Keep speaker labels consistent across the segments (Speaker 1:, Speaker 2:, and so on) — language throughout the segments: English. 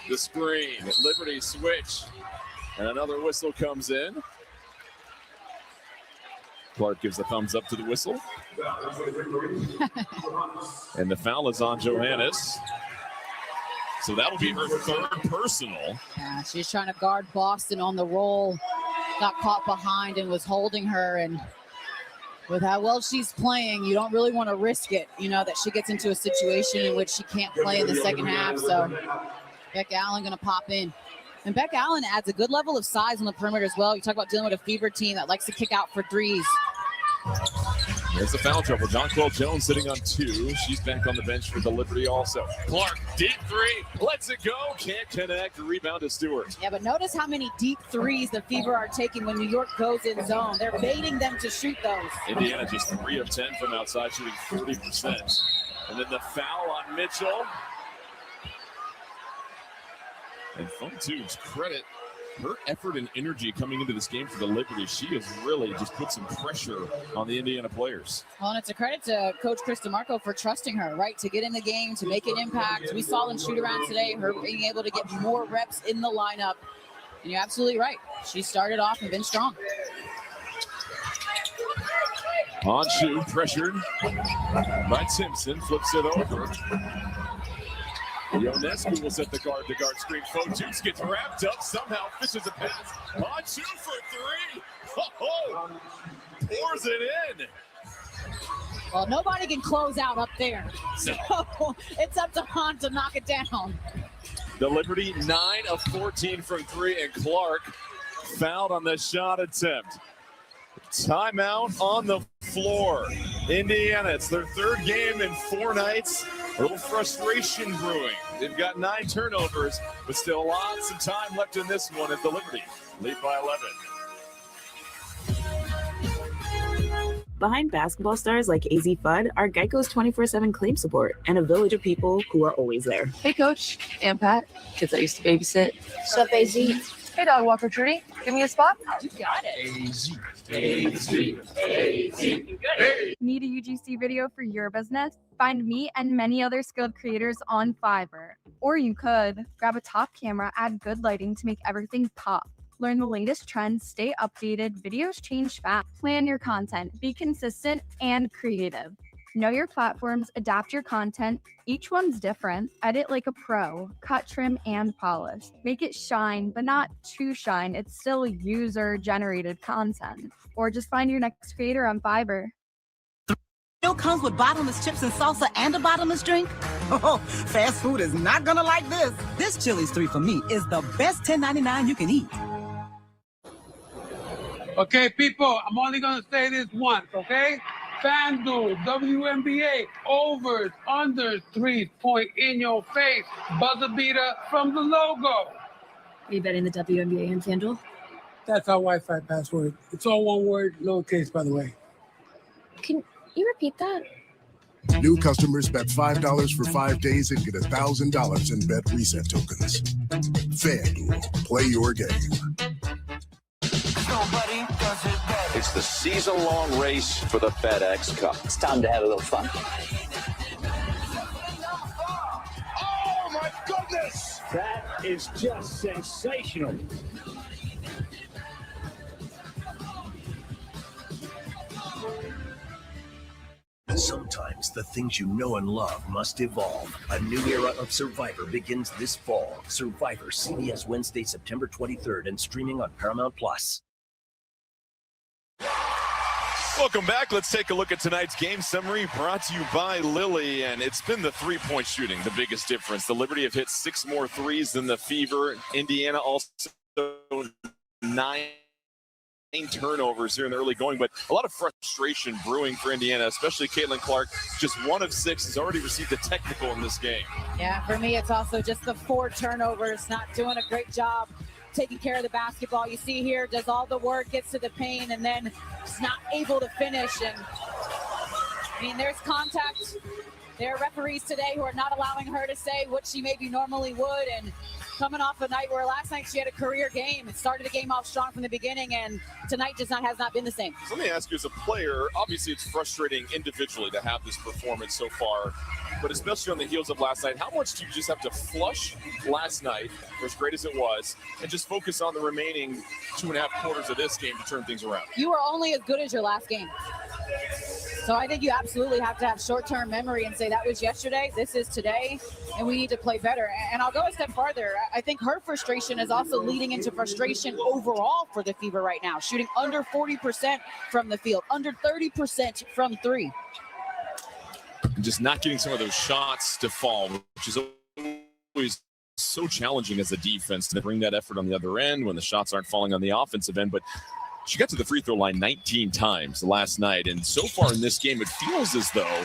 Speaker 1: The screen, Liberty switch, and another whistle comes in. Clark gives the thumbs up to the whistle. And the foul is on Johannes. So that'll be her third personal.
Speaker 2: Yeah, she's trying to guard Boston on the roll. Got caught behind and was holding her. And with how well she's playing, you don't really want to risk it, that she gets into a situation in which she can't play in the second half. So Becca Allen going to pop in. And Becca Allen adds a good level of size on the perimeter as well. You talk about dealing with a fever team that likes to kick out for threes.
Speaker 1: There's the foul trouble. Jonquel Jones sitting on 2. She's back on the bench for the Liberty also. Clark, deep 3, lets it go, can't connect. Rebound to Stewart.
Speaker 2: Yeah, but notice how many deep threes the Fever are taking when New York goes in zone. They're baiting them to shoot those.
Speaker 1: Indiana just 3 of 10 from outside, shooting 30%. And then the foul on Mitchell. And fun too, credit her effort and energy coming into this game for the Liberty. She has really just put some pressure on the Indiana players.
Speaker 2: Well, and it's a credit to Coach Chris DeMarco for trusting her, right, to get in the game, to make an impact. We saw them shoot around today, her being able to get more reps in the lineup. And you're absolutely right. She started off and been strong.
Speaker 1: Honshu pressured by Simpson, flips it over. Ionescu will set the guard-to-guard screen. Fotus gets wrapped up, somehow fishes a pass. Honshu for 3. Oh, pours it in.
Speaker 2: Well, nobody can close out up there. So it's up to Han to knock it down.
Speaker 1: The Liberty 9 of 14 from 3, and Clark fouled on the shot attempt. Timeout on the floor. Indiana, it's their third game in 4 nights. A little frustration brewing. They've got 9 turnovers, but still lots of time left in this one as the Liberty lead by 11.
Speaker 3: Behind basketball stars like AZ Fudd are Geico's 24/7 claim support and a village of people who are always there.
Speaker 4: Hey, Coach. And Pat. Kids that used to babysit.
Speaker 5: What's up, AZ?
Speaker 4: Hey, Dog Walker Trudy. Give me a spot.
Speaker 5: You got it.
Speaker 6: AZ.
Speaker 7: Need a UGC video for your business? Find me and many other skilled creators on Fiverr. Or you could grab a top camera, add good lighting to make everything pop. Learn the latest trends, stay updated, videos change fast. Plan your content, be consistent and creative. Know your platforms, adapt your content. Each one's different. Edit like a pro, cut, trim, and polish. Make it shine, but not too shine. It's still user-generated content. Or just find your next creator on Fiverr.
Speaker 8: Meal comes with bottomless chips and salsa and a bottomless drink? Oh, fast food is not gonna like this. This Chili's 3 for Me is the best $10.99 you can eat.
Speaker 9: Okay, people, I'm only gonna say this once, okay? FanDuel, WNBA, overs, unders, 3-point in your face, buzzer beater from the logo.
Speaker 5: Are you betting the WNBA and FanDuel?
Speaker 9: That's our Wi-Fi password. It's all one word, lowercase, by the way.
Speaker 5: Can you repeat that?
Speaker 10: New customers bet $5 for 5 days and get $1,000 in bet reset tokens. FanDuel, play your game.
Speaker 11: It's the season-long race for the FedEx Cup. It's time to have a little fun.
Speaker 6: Oh, my goodness! That is just sensational.
Speaker 12: Sometimes the things you know and love must evolve. A new era of Survivor begins this fall. Survivor, CBS Wednesday, September 23rd, and streaming on Paramount+.
Speaker 1: Welcome back. Let's take a look at tonight's game summary brought to you by Lilly. And it's been the three-point shooting, the biggest difference. The Liberty have hit 6 more threes than the Fever. Indiana also 9 turnovers here in the early going, but a lot of frustration brewing for Indiana, especially Caitlin Clark. Just 1 of 6 has already received a technical in this game.
Speaker 2: Yeah, for me, it's also just the 4 turnovers, not doing a great job taking care of the basketball. You see here, does all the work, gets to the paint, and then just not able to finish. And I mean, there's contact. There are referees today who are not allowing her to say what she maybe normally would, and coming off a night where last night she had a career game. It started the game off strong from the beginning, and tonight has not been the same.
Speaker 1: Let me ask you, as a player, obviously it's frustrating individually to have this performance so far, but especially on the heels of last night, how much do you just have to flush last night, for as great as it was, and just focus on the remaining 2.5 quarters of this game to turn things around?
Speaker 2: You are only as good as your last game. So I think you absolutely have to have short-term memory and say that was yesterday, this is today, and we need to play better. And I'll go a step farther. I think her frustration is also leading into frustration overall for the Fever right now, shooting under 40% from the field, under 30% from three.
Speaker 1: And just not getting some of those shots to fall, which is always so challenging as a defense to bring that effort on the other end when the shots aren't falling on the offensive end. But she got to the free throw line 19 times last night, and so far in this game, it feels as though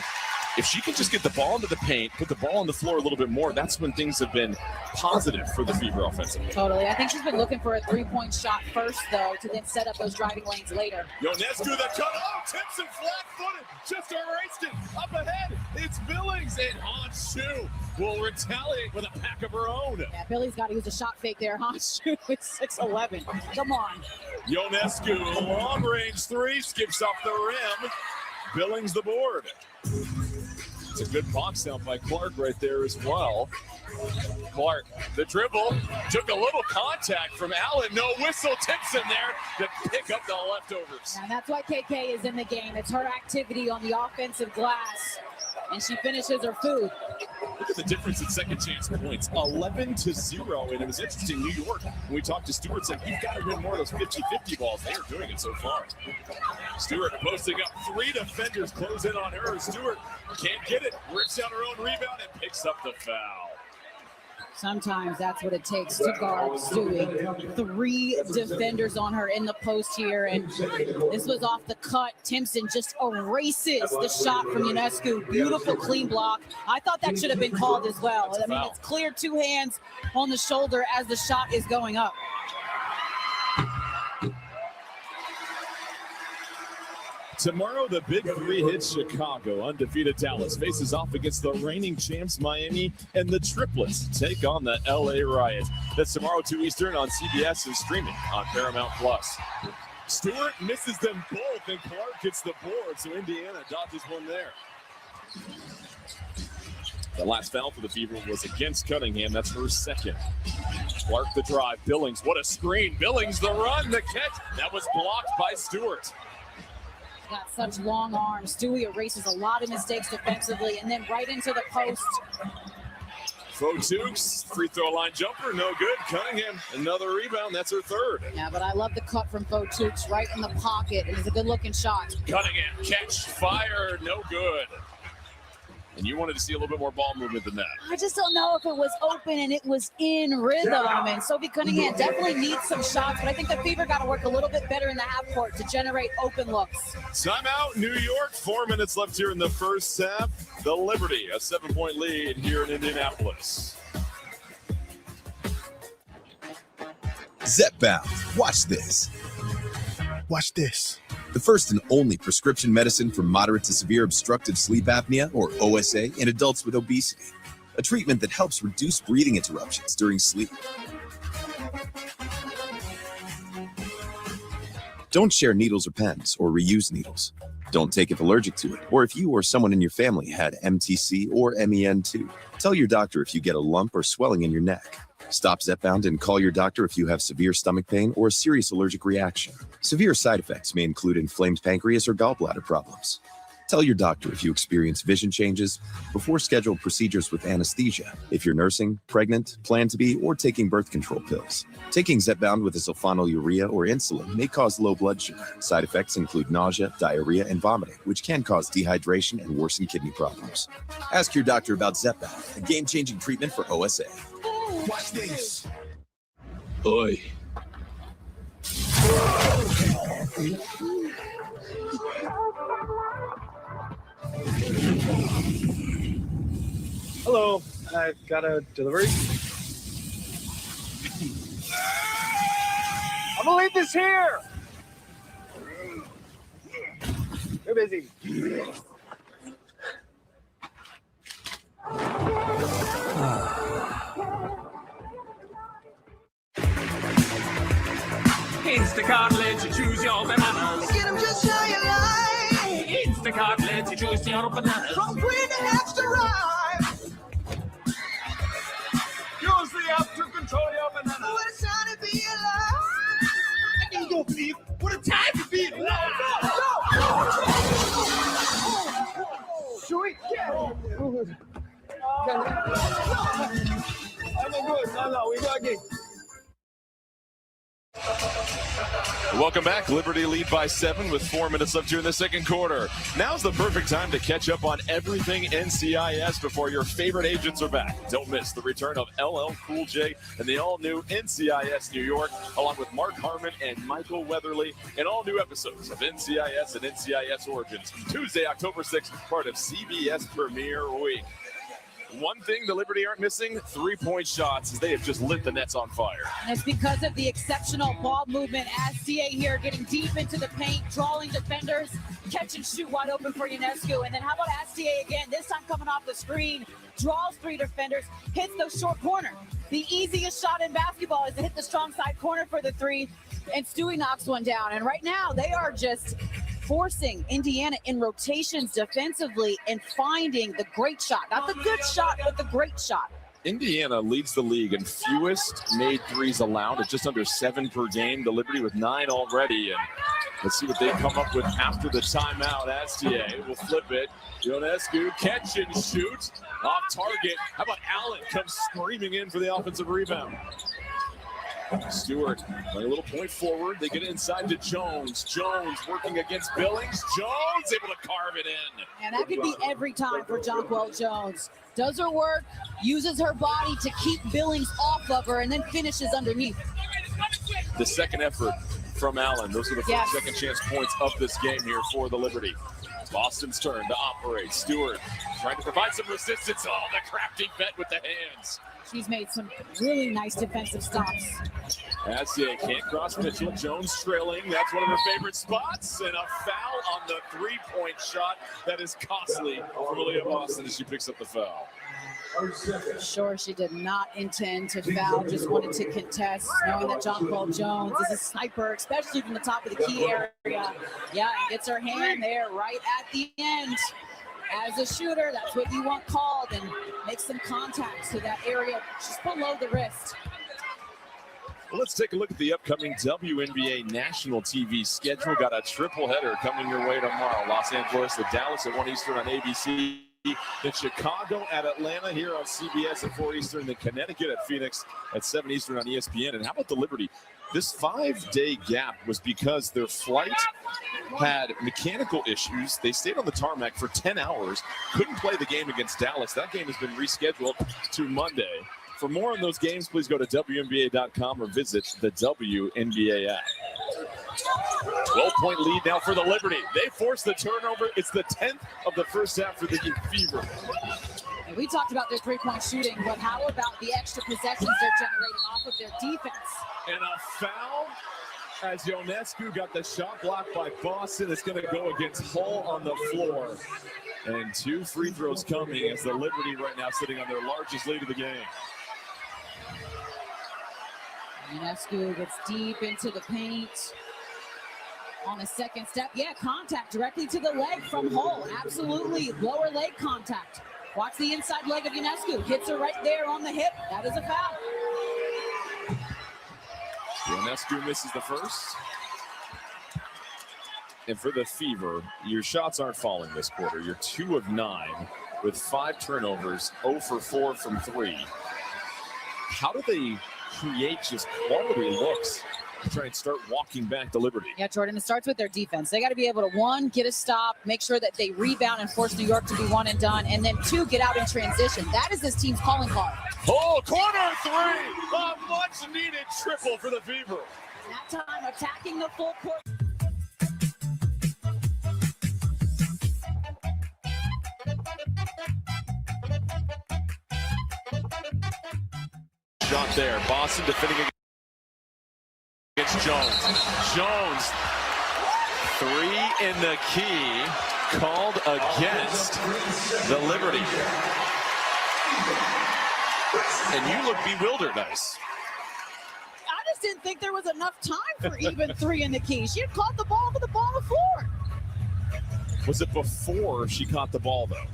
Speaker 1: if she can just get the ball into the paint, put the ball on the floor a little bit more, that's when things have been positive for the Fever offensively.
Speaker 2: Totally. I think she's been looking for a three-point shot first, though, to then set up those driving lanes later.
Speaker 1: Ionescu, the cut. Oh, Timpson flat-footed. Just erased it. Up ahead, it's Billings, and Honshu will retaliate with a pack of her own.
Speaker 2: Yeah, Billy's got to use a shot fake there. Honshu with 6'11". Come on.
Speaker 1: Ionescu, long-range three, skips off the rim. Billings the board. It's a good box out by Clark right there as well. Clark, the dribble, took a little contact from Allen. No whistle, Timpson there to pick up the leftovers.
Speaker 2: And that's why KK is in the game. It's her activity on the offensive glass, and she finishes her food.
Speaker 1: Look at the difference in second chance points, 11-0. And it was interesting, New York, when we talked to Stewart, said, you've got to win more of those 50-50 balls. They are doing it so far. Stewart posting up, 3 defenders close in on her. Stewart can't get it, rips out her own rebound and picks up the foul.
Speaker 2: Sometimes that's what it takes to guard Stewie. 3 defenders on her in the post here, and this was off the cut. Timpson just erases the shot from Ionescu. Beautiful clean block. I thought that should have been called as well. I mean, it's clear 2 hands on the shoulder as the shot is going up.
Speaker 1: Tomorrow, the Big 3 hits Chicago. Undefeated Dallas faces off against the reigning champs Miami, and the Triplets take on the LA Riot. That's tomorrow, 2 Eastern on CBS and streaming on Paramount+. Stewart misses them both, and Clark gets the board, so Indiana dodges one there. The last foul for the Fever was against Cunningham. That's her second. Clark the drive. Billings, what a screen. Billings the run, the catch. That was blocked by Stewart.
Speaker 2: Got such long arms. Stewie erases a lot of mistakes defensively, and then right into the post.
Speaker 1: Fotukes, free throw line jumper, no good. Cunningham, another rebound. That's her third.
Speaker 2: Yeah, but I love the cut from Fotukes right in the pocket. It was a good-looking shot.
Speaker 1: Cunningham, catch, fire, no good. And you wanted to see a little bit more ball movement than that.
Speaker 2: I just don't know if it was open and it was in rhythm. And Sophie Cunningham definitely needs some shots, but I think the Fever got to work a little bit better in the half court to generate open looks.
Speaker 1: Timeout, New York. 4 minutes left here in the first half. The Liberty, a 7-point lead here in Indianapolis.
Speaker 13: Zepbound. Watch this.
Speaker 10: Watch this.
Speaker 13: The first and only prescription medicine for moderate to severe obstructive sleep apnea, or OSA, in adults with obesity. A treatment that helps reduce breathing interruptions during sleep. Don't share needles or pens, or reuse needles. Don't take if allergic to it, or if you or someone in your family had MTC or MEN2. Tell your doctor if you get a lump or swelling in your neck. Stop Zepbound and call your doctor if you have severe stomach pain or a serious allergic reaction. Severe side effects may include inflamed pancreas or gallbladder problems. Tell your doctor if you experience vision changes before scheduled procedures with anesthesia, if you're nursing, pregnant, plan to be, or taking birth control pills. Taking Zepbound with a sulfonylurea or insulin may cause low blood sugar. Side effects include nausea, diarrhea, and vomiting, which can cause dehydration and worsen kidney problems. Ask your doctor about Zepbound, a game-changing treatment for OSA.
Speaker 10: Watch this.
Speaker 13: Oi.
Speaker 14: Hello, I've got a delivery. I'm gonna leave this here. You're busy.
Speaker 15: Instacart lets you choose your bananas.
Speaker 16: Get them just how you like.
Speaker 15: Instacart lets you choose your bananas.
Speaker 16: From green to extra ripe.
Speaker 6: Use the app to control your banana.
Speaker 16: What a time to be alive.
Speaker 6: You don't believe what a time to be alive.
Speaker 14: Sweet. No, we got it.
Speaker 1: Welcome back. Liberty lead by 7 with 4 minutes left here in the second quarter. Now's the perfect time to catch up on everything NCIS before your favorite agents are back. Don't miss the return of LL Cool J and the all-new NCIS New York, along with Mark Harmon and Michael Weatherly, and all new episodes of NCIS and NCIS Origins. Tuesday, October 6th, part of CBS Premiere Week. One thing the Liberty aren't missing, 3-point shots, as they have just lit the nets on fire.
Speaker 2: And it's because of the exceptional ball movement. Astia here getting deep into the paint, drawing defenders, catch and shoot wide open for Ionescu. And then how about Astia again, this time coming off the screen, draws 3 defenders, hits the short corner. The easiest shot in basketball is to hit the strong side corner for the 3, and Stewie knocks one down. And right now they are just forcing Indiana in rotations defensively and finding the great shot. Not the good shot, but the great shot.
Speaker 1: Indiana leads the league in fewest made threes allowed at just under 7 per game. The Liberty with 9 already. And let's see what they come up with after the timeout. Astia will flip it. Ionescu catch and shoot off target. How about Allen comes screaming in for the offensive rebound? Stewart, a little point forward. They get it inside to Jones. Jones working against Billings. Jones able to carve it in.
Speaker 2: And that could be every time for Jonquel Jones. Does her work, uses her body to keep Billings off of her, and then finishes underneath.
Speaker 1: The second effort from Allen. Those are the first second chance points of this game here for the Liberty. Boston's turn to operate. Stewart trying to provide some resistance. Oh, the crafty vet with the hands.
Speaker 2: She's made some really nice defensive stops.
Speaker 1: Astia can't cross Mitchell. Jones trailing. That's one of her favorite spots. And a foul on the 3-point shot that is costly for Malia Boston as she picks up the foul.
Speaker 2: Sure, she did not intend to foul, just wanted to contest, knowing that Jonquel Jones is a sniper, especially from the top of the key area. Yeah, and gets her hand there right at the end. As a shooter, that's what you want called, and make some contact to that area just below the wrist.
Speaker 1: Well, let's take a look at the upcoming WNBA national TV schedule. Got a triple header coming your way tomorrow. Los Angeles at Dallas at 1 Eastern on ABC. Then Chicago at Atlanta here on CBS at 4 Eastern. Then Connecticut at Phoenix at 7 Eastern on ESPN. And how about the Liberty? This 5-day gap was because their flight had mechanical issues. They stayed on the tarmac for 10 hours, couldn't play the game against Dallas. That game has been rescheduled to Monday. For more on those games, please go to WNBA.com or visit the WNBA app. 12-point lead now for the Liberty. They force the turnover. It's the 10th of the first half for the Fever.
Speaker 2: And we talked about their 3-point shooting, but how about the extra possessions they're generating off of their defense?
Speaker 1: And a foul as Ionescu got the shot blocked by Boston. It's going to go against Hull on the floor. And 2 free throws coming as the Liberty right now sitting on their largest lead of the game.
Speaker 2: Ionescu gets deep into the paint. On a second step, yeah, contact directly to the leg from Hull. Absolutely, lower leg contact. Watch the inside leg of Ionescu. Hits her right there on the hip. That is a foul.
Speaker 1: Ionescu misses the first. And for the Fever, your shots aren't falling this quarter. You're 2 of 9 with 5 turnovers, 0 for 4 from 3. How do they create just quality looks to try and start walking back the Liberty?
Speaker 2: Yeah, Jordan, it starts with their defense. They got to be able to, 1, get a stop, make sure that they rebound and force New York to be 1 and done, and then 2, get out in transition. That is this team's calling card.
Speaker 1: Oh, corner 3! A much-needed triple for the Fever.
Speaker 2: That time, attacking the full court.
Speaker 1: Shot there. Boston defending against Jones. Jones, 3 in the key, called against the Liberty. And you look bewildered, Ice.
Speaker 2: I just didn't think there was enough time for even 3 in the key. She had caught the ball with the ball on the floor.
Speaker 1: Was it before she caught the ball, though?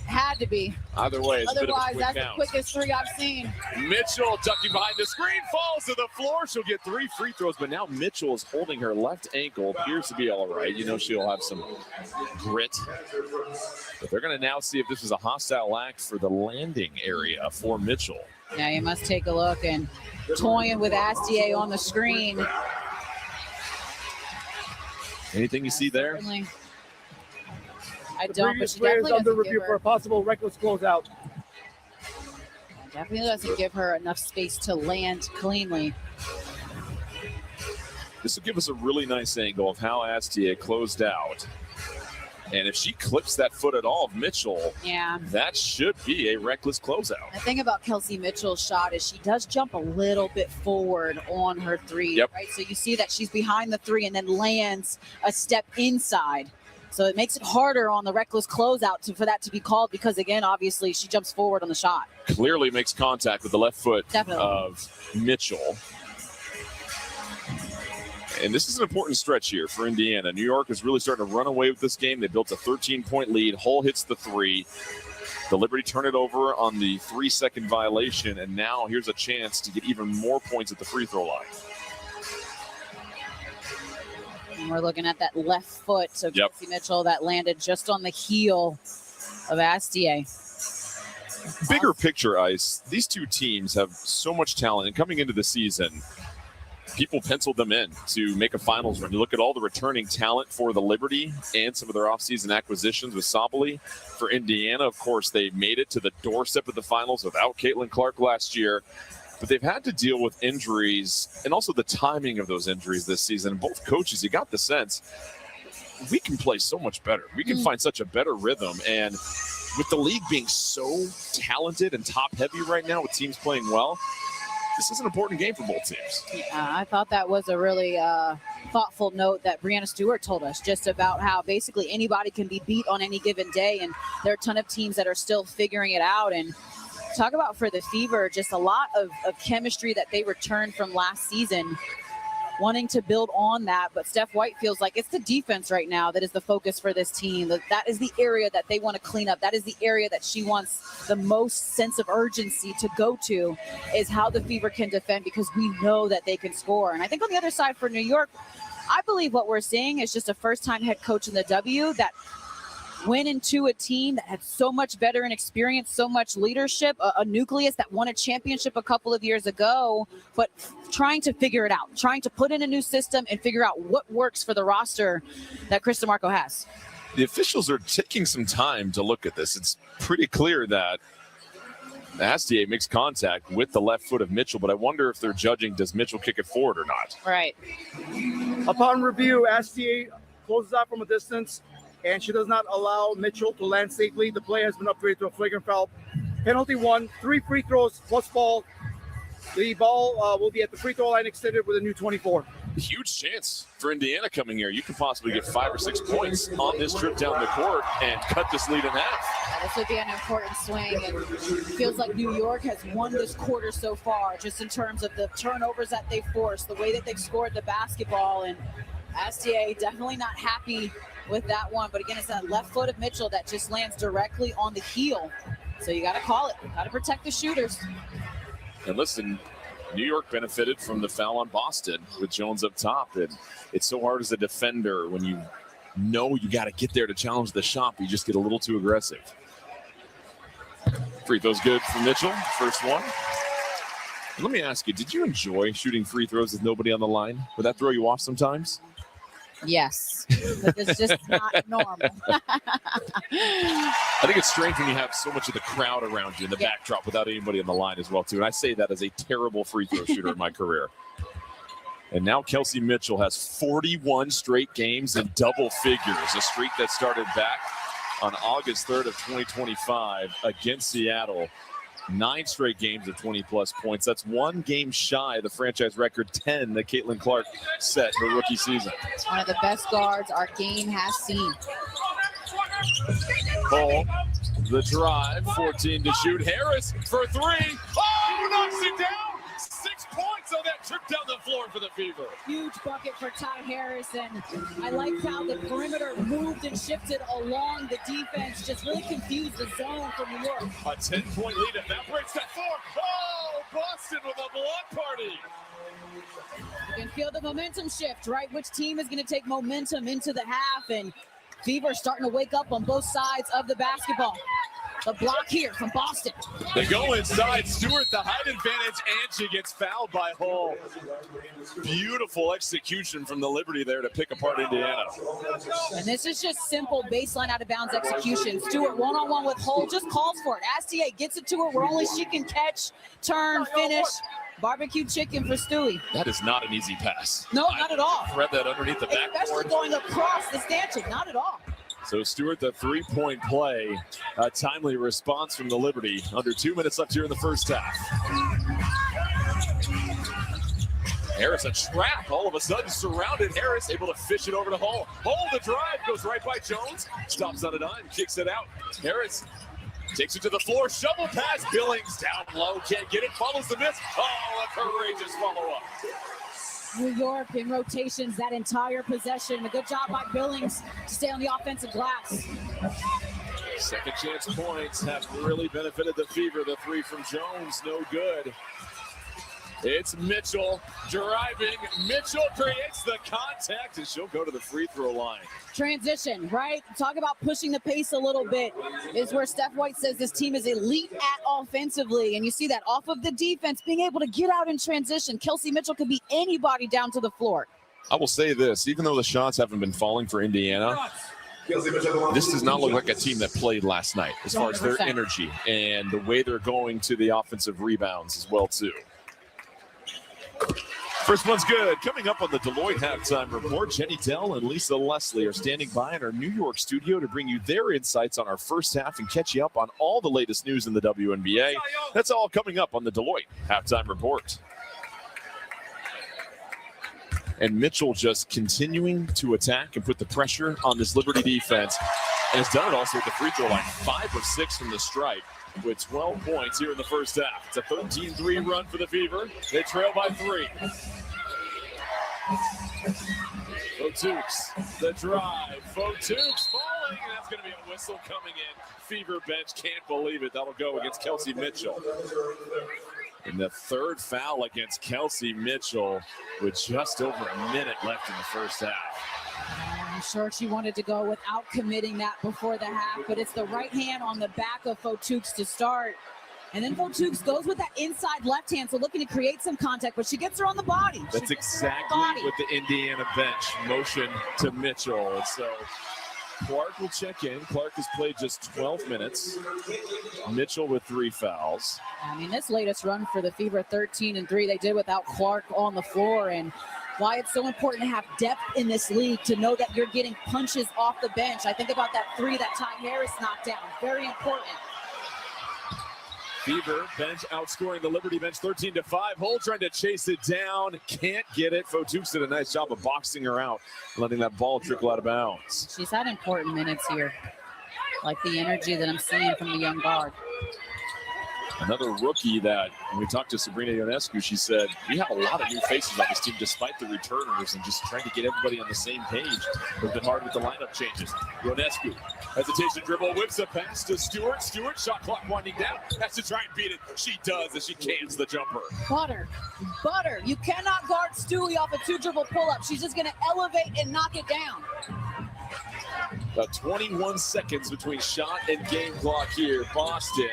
Speaker 2: Had to be.
Speaker 1: Either way, it's
Speaker 2: Otherwise,
Speaker 1: a bit of a quick
Speaker 2: that's
Speaker 1: count.
Speaker 2: the quickest 3 I've seen.
Speaker 1: Mitchell ducking behind the screen, falls to the floor. She'll get 3 free throws, but now Mitchell is holding her left ankle. Appears to be all right. You know she'll have some grit. But they're going to now see if this is a hostile act for the landing area for Mitchell.
Speaker 2: Now you must take a look, and toying with Astier on the screen.
Speaker 1: Anything you see there?
Speaker 2: Certainly. I
Speaker 14: The
Speaker 2: don't, but
Speaker 14: previous
Speaker 2: she
Speaker 14: play is
Speaker 2: definitely
Speaker 14: under
Speaker 2: doesn't
Speaker 14: review
Speaker 2: give
Speaker 14: for a
Speaker 2: her,
Speaker 14: possible reckless closeout.
Speaker 2: definitely doesn't give her enough space to land cleanly.
Speaker 1: This will give us a really nice angle of how Astier closed out. And if she clips that foot at all of Mitchell,
Speaker 2: Yeah.
Speaker 1: that should be a reckless closeout.
Speaker 2: The thing about Kelsey Mitchell's shot is she does jump a little bit forward on her 3,
Speaker 1: Yep.
Speaker 2: right? So you see that she's behind the 3 and then lands a step inside. So it makes it harder on the reckless closeout for that to be called because, again, obviously she jumps forward on the shot.
Speaker 1: Clearly makes contact with the left foot
Speaker 2: Definitely.
Speaker 1: of Mitchell. And this is an important stretch here for Indiana. New York is really starting to run away with this game. They built a 13-point lead. Hull hits the 3. The Liberty turn it over on the 3-second violation, and now here's a chance to get even more points at the free throw line.
Speaker 2: And we're looking at that left foot. So
Speaker 1: Yep.
Speaker 2: Kelsey Mitchell, that landed just on the heel of Astier.
Speaker 1: Bigger picture, Ice, these two teams have so much talent, and coming into the season, people penciled them in to make a finals run. You look at all the returning talent for the Liberty and some of their offseason acquisitions with Sabally. For Indiana, of course, they made it to the doorstep of the finals without Caitlin Clark last year. But they've had to deal with injuries and also the timing of those injuries this season. Both coaches, you got the sense, we can play so much better. We can find such a better rhythm. And with the league being so talented and top-heavy right now with teams playing well, this is an important game for both teams.
Speaker 2: I thought that was a really thoughtful note that Brianna Stewart told us, just about how basically anybody can be beat on any given day, and there are a ton of teams that are still figuring it out. And talk about for the Fever, just a lot of chemistry that they returned from last season, wanting to build on that. But Steph White feels like it's the defense right now that is the focus for this team. That is the area that they want to clean up. That is the area that she wants the most sense of urgency to go to, is how the Fever can defend, because we know that they can score. And I think on the other side for New York, I believe what we're seeing is just a first-time head coach in the W that went into a team that had so much veteran experience, so much leadership, a nucleus that won a championship a couple of years ago, but trying to figure it out, trying to put in a new system and figure out what works for the roster that Chris DeMarco has.
Speaker 1: The officials are taking some time to look at this. It's pretty clear that Astier makes contact with the left foot of Mitchell, but I wonder if they're judging, does Mitchell kick it forward or not?
Speaker 2: Right.
Speaker 14: Upon review, Astier closes out from a distance, and she does not allow Mitchell to land safely. The play has been upgraded to a flagrant foul. Penalty 1, 3 free throws plus ball. The ball will be at the free throw line, extended with a new 24.
Speaker 1: Huge chance for Indiana coming here. You could possibly get 5 or 6 points on this trip down the court and cut this lead in half.
Speaker 2: Yeah, this would be an important swing, and it feels like New York has won this quarter so far, just in terms of the turnovers that they forced, the way that they've scored the basketball. And Astier definitely not happy with that one, but again, it's that left foot of Mitchell that just lands directly on the heel. So you got to call it. Got to protect the shooters.
Speaker 1: And listen, New York benefited from the foul on Boston with Jones up top. And it's so hard as a defender when you know you got to get there to challenge the shot, but you just get a little too aggressive. Free throws good for Mitchell, first one. And let me ask you, did you enjoy shooting free throws with nobody on the line? Would that throw you off sometimes?
Speaker 2: Yes, but it's just not normal.
Speaker 1: I think it's strange when you have so much of the crowd around you in the backdrop without anybody on the line as well, too. And I say that as a terrible free throw shooter in my career. And now Kelsey Mitchell has 41 straight games in double figures, a streak that started back on August 3rd of 2025 against Seattle. 9 straight games of 20-plus points. That's 1 game shy of the franchise record 10 that Caitlin Clark set her rookie season.
Speaker 2: It's one of the best guards our game has seen.
Speaker 1: Ball, the drive, 14 to shoot. Harris for 3. Oh, knocks it down. 6 points on that that trip down the floor for the Fever.
Speaker 2: Huge bucket for Ty Harris, and I like how the perimeter moved and shifted along the defense, just really confused the zone for New York.
Speaker 1: A 10-point lead evaporates that floor. Oh, Boston with a block party.
Speaker 2: You can feel the momentum shift, right? Which team is going to take momentum into the half, and Fever starting to wake up on both sides of the basketball. The block here from Boston.
Speaker 1: They go inside. Stewart, the height advantage, and she gets fouled by Hull. Beautiful execution from the Liberty there to pick apart Indiana.
Speaker 2: And this is just simple baseline out of bounds execution. Stewart one-on-one with Hull, just calls for it. Astia gets it to her where only she can catch, turn, finish. Barbecue chicken for Stewie.
Speaker 1: That is not an easy pass.
Speaker 2: No, not at all.
Speaker 1: Thread that underneath the backboard.
Speaker 2: Especially going across the stanchion, not at all.
Speaker 1: So Stewart, the three-point play, a timely response from the Liberty. Under 2 minutes left here in the first half. Harris, a trap, all of a sudden surrounded. Harris able to fish it over to Hull. Hull, the drive, goes right by Jones. Stops on a dime, kicks it out. Harris takes it to the floor, shovel pass. Billings down low, can't get it, follows the miss. Oh, a courageous follow-up.
Speaker 2: New York in rotations that entire possession. A good job by Billings to stay on the offensive glass.
Speaker 1: Second chance points have really benefited the Fever. The three from Jones, no good. It's Mitchell driving. Mitchell creates the contact, and she'll go to the free throw line.
Speaker 2: Transition, right? Talk about pushing the pace a little bit is where Steph White says this team is elite at offensively. And you see that off of the defense, being able to get out in transition. Kelsey Mitchell could be anybody down to the floor.
Speaker 1: I will say this, even though the shots haven't been falling for Indiana, this does not look like a team that played last night as far as their
Speaker 2: 100%.
Speaker 1: energy and the way they're going to the offensive rebounds as well, too. First one's good. Coming up on the Deloitte halftime report, Jenny Dell and Lisa Leslie are standing by in our New York studio to bring you their insights on our first half and catch you up on all the latest news in the WNBA. That's all coming up on the Deloitte halftime report. And Mitchell just continuing to attack and put the pressure on this Liberty defense, and has done it also at the free throw line. 5 of 6 from the stripe, with 12 points here in the first half. It's a 13-3 run for the Fever. They trail by 3. Fotukes, the drive. Fotukes falling, and that's going to be a whistle coming in. Fever bench can't believe it. That'll go against Kelsey Mitchell. And the third foul against Kelsey Mitchell with just over a minute left in the first half.
Speaker 2: I'm sure she wanted to go without committing that before the half, but it's the right hand on the back of Fotukes to start. And then Fotukes goes with that inside left hand, so looking to create some contact, but she gets her on the body.
Speaker 1: That's exactly what the Indiana bench motion to Mitchell. And so Clark will check in. Clark has played just 12 minutes. Mitchell with 3 fouls.
Speaker 2: I mean, this latest run for the Fever, 13-3, they did without Clark on the floor, and why it's so important to have depth in this league, to know that you're getting punches off the bench. I think about that 3 that Ty Harris knocked down. Very important.
Speaker 1: Fever bench outscoring the Liberty bench 13-5. Hull trying to chase it down. Can't get it. Fotukes did a nice job of boxing her out, letting that ball trickle out of bounds.
Speaker 2: She's had important minutes here. Like the energy that I'm seeing from the young guard.
Speaker 1: Another rookie that, when we talked to Sabrina Ionescu, she said, we have a lot of new faces on this team despite the returners, and just trying to get everybody on the same page has been hard with the lineup changes. Ionescu, hesitation dribble, whips a pass to Stewart. Stewart, shot clock winding down, has to try and beat it. She does as she cans the jumper.
Speaker 2: Butter. You cannot guard Stewie off a 2-dribble pull-up. She's just going to elevate and knock it down.
Speaker 1: About 21 seconds between shot and game clock here. Boston.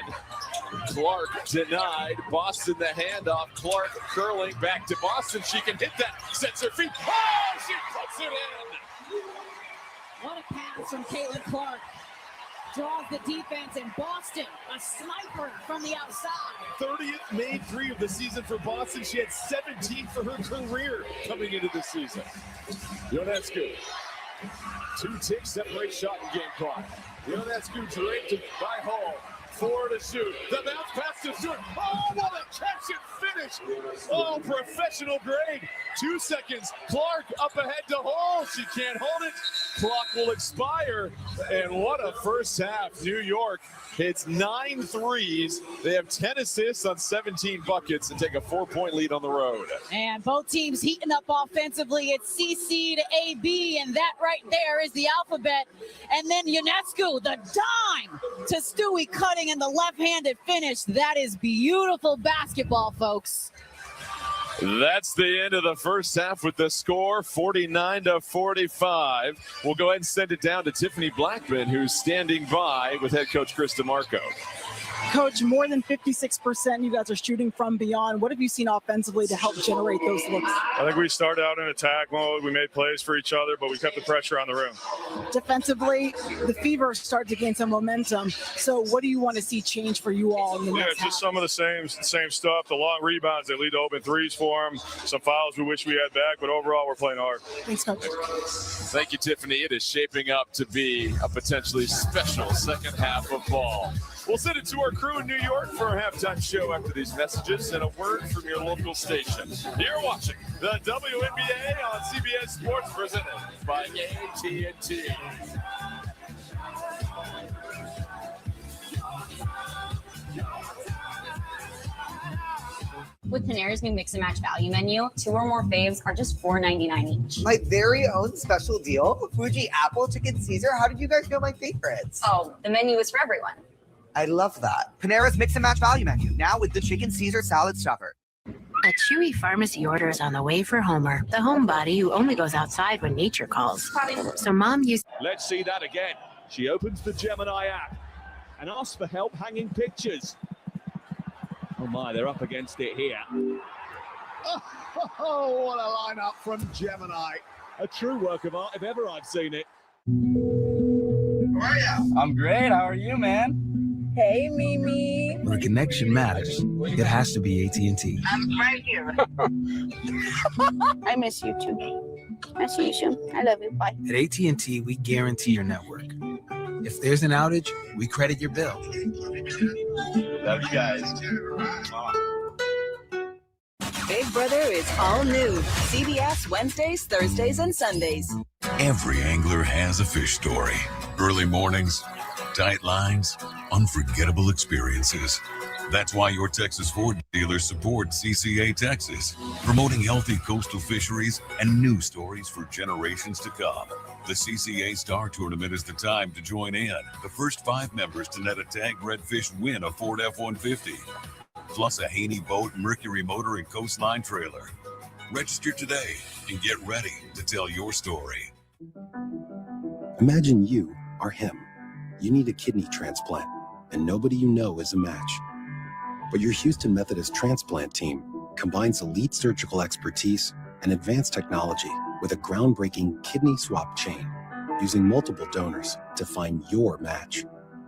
Speaker 1: Clark denied. Boston the handoff. Clark curling back to Boston. She can hit that. Sets her feet. Oh, she puts it in.
Speaker 2: What a pass from Caitlin Clark. Draws the defense, and Boston, a sniper from the outside.
Speaker 1: 30th made 3 of the season for Boston. She had 17 for her career coming into this season. Ionescu. 2 ticks separate shot and game clock. Ionescu draped by Hull. 4 to shoot. The bounce pass to shoot. Oh, what a catch and finish. Oh, professional grade. 2 seconds. Clark up ahead to Hall. She can't hold it. Clock will expire. And what a first half. New York hits 9 threes. They have 10 assists on 17 buckets and take a 4-point lead on the road.
Speaker 2: And both teams heating up offensively. It's CC to AB, and that right there is the alphabet. And then Ionescu, the dime to Stewie, cutting in the left-handed finish. That is beautiful basketball, folks.
Speaker 1: That's the end of the first half with the score 49-45. We'll go ahead and send it down to Tiffany Blackman, who's standing by with head coach Chris DeMarco.
Speaker 17: Coach, more than 56% you guys are shooting from beyond. What have you seen offensively to help generate those looks?
Speaker 18: I think we started out in attack mode. We made plays for each other, but we kept the pressure on the rim.
Speaker 17: Defensively, the Fever started to gain some momentum. So what do you want to see change for you all in the next half?
Speaker 18: Just some of the same stuff. The long rebounds that lead to open threes for them. Some fouls we wish we had back, but overall we're playing hard.
Speaker 17: Thanks, Coach.
Speaker 1: Thank you, Tiffany. It is shaping up to be a potentially special second half of ball. We'll send it to our crew in New York for our halftime show after these messages and a word from your local station. You're watching the WNBA on CBS Sports, presented by AT&T.
Speaker 19: With Panera's new Mix and Match value menu, 2 or more faves are just $4.99 each.
Speaker 20: My very own special deal, Fuji Apple Chicken Caesar. How did you guys know my favorites?
Speaker 19: Oh, the menu is for everyone.
Speaker 20: I love that. Panera's Mix and Match value menu, now with the Chicken Caesar salad stuffer.
Speaker 21: A Chewy pharmacy order is on the way for Homer, the homebody who only goes outside when nature calls. So Mom used...
Speaker 22: Let's see that again. She opens the Gemini app and asks for help hanging pictures. Oh my, they're up against it here.
Speaker 6: Oh, what a lineup from Gemini.
Speaker 22: A true work of art if ever I've seen it.
Speaker 6: How are you?
Speaker 23: I'm great. How are you, man?
Speaker 24: Hey, Mimi.
Speaker 25: When a connection matters, it has to be AT&T.
Speaker 24: I'm right here. I miss you too. Nice to meet you. I love you. Bye.
Speaker 25: At AT&T, we guarantee your network. If there's an outage, we credit your bill.
Speaker 23: Love you guys.
Speaker 26: Big Brother is all new. CBS Wednesdays, Thursdays, and Sundays.
Speaker 27: Every angler has a fish story. Early mornings, tight lines, unforgettable experiences. That's why your Texas Ford dealers support CCA Texas, promoting healthy coastal fisheries and new stories for generations to come. The CCA Star Tournament is the time to join in. The first 5 members to net a tagged redfish win a Ford F-150, plus a Haney boat, Mercury motor, and Coastline trailer. Register today and get ready to tell your story.
Speaker 13: Imagine you are him. You need a kidney transplant, and nobody you know is a match. But your Houston Methodist transplant team combines elite surgical expertise and advanced technology with a groundbreaking kidney swap chain, using multiple donors to find your match